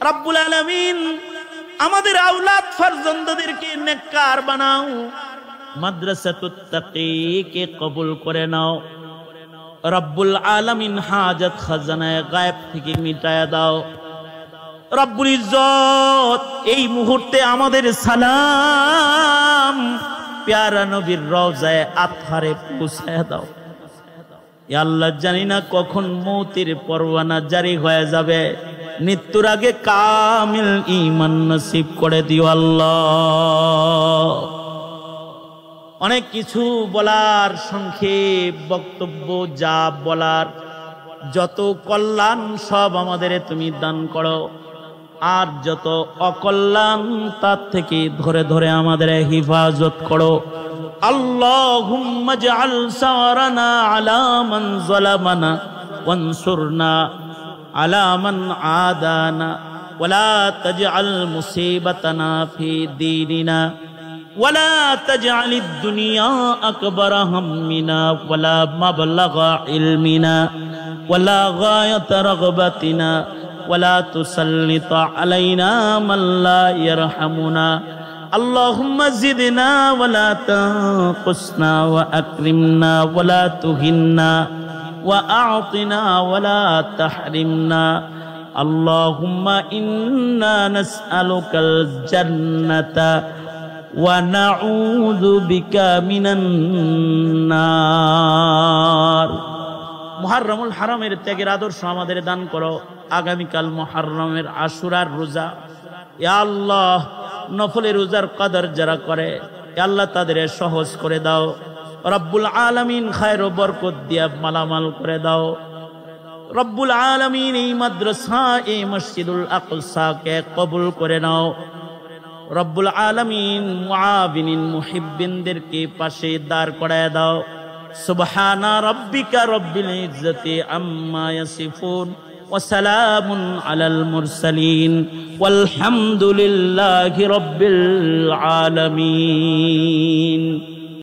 রব্বুল আলামিন আমাদের আওলাদ ফারজান্দাদেরকে নেককার বানাও। মাদ্রাসাতুত তাকিকে কবুল করে নাও। রব্বুল আলামিন হাজত খাজানায়ে গায়েব থেকে মিটায়া দাও। রব্বুল ইজ্জত এই মুহূর্তে আমাদের সালাম প্যারা নবীর রওজায়ে আতহারে পৌঁছায়া দাও। ইয়া আল্লাহ, জানি না কখন মৌতের পরওয়ানা জারি হয়ে যাবে, মৃত্যুর আগে কামিল ঈমান নসিব করে দিও আল্লাহ। অনেক কিছু বলার, সংক্ষেপ বক্তব্য, যা বলার যত কল্যাণ সব আমাদের তুমি দান করো, আর যত অকল্যাণ তার থেকে ধরে ধরে আমাদের হিফাজত করো। আল্লাহুম্মা জাআল সারানা আলা মান যালামানা ওয়ানসুরনা আলা মান আদানা ওয়ালা তাজআল মুসিবাতানা ফি দীনিনা ওয়ালা তাজআলিদ দুনিয়া আকবারা হাম্মিনা ওয়ালা মাবলাগা ইলমিনা ওয়ালা গায়াতা রাগবাতিনা ওয়ালা তুসাল্লিত আলাইনা মান লা ইয়ারহামুনা। اللهم زدنا ولا تنقصنا وأكرمنا ولا تهنا وأعطنا ولا تحرمنا. اللهم إنا نسألك الجنة ونعوذ بك من النار. মুহররমুল হারামের ত্যাগের আদর্শ আমাদের দান করো। আগামীকাল মুহররমের আশুরার রোজা, ইয়া আল্লাহ নফলে রোজার কদর যারা করে আল্লাহ তাদের সহজ করে দাও। রব্বুল আলামিন খায়র ও বরকত দিয়া মালামাল করে দাও। রব্বুল আলামিন এই মাদ্রাসা, এই মসজিদুল আকসাকে কবুল করে নাও। রব্বুল আলামিন মুআবিনিন মুহিব্বিনদেরকে পাশে দাঁড় করায় দাও। সুবহানা রাব্বিকা রব্বিল ইজ্জতি আম্মা ইয়াসিফুন وسلام على المرسلين والحمد لله رب العالمين.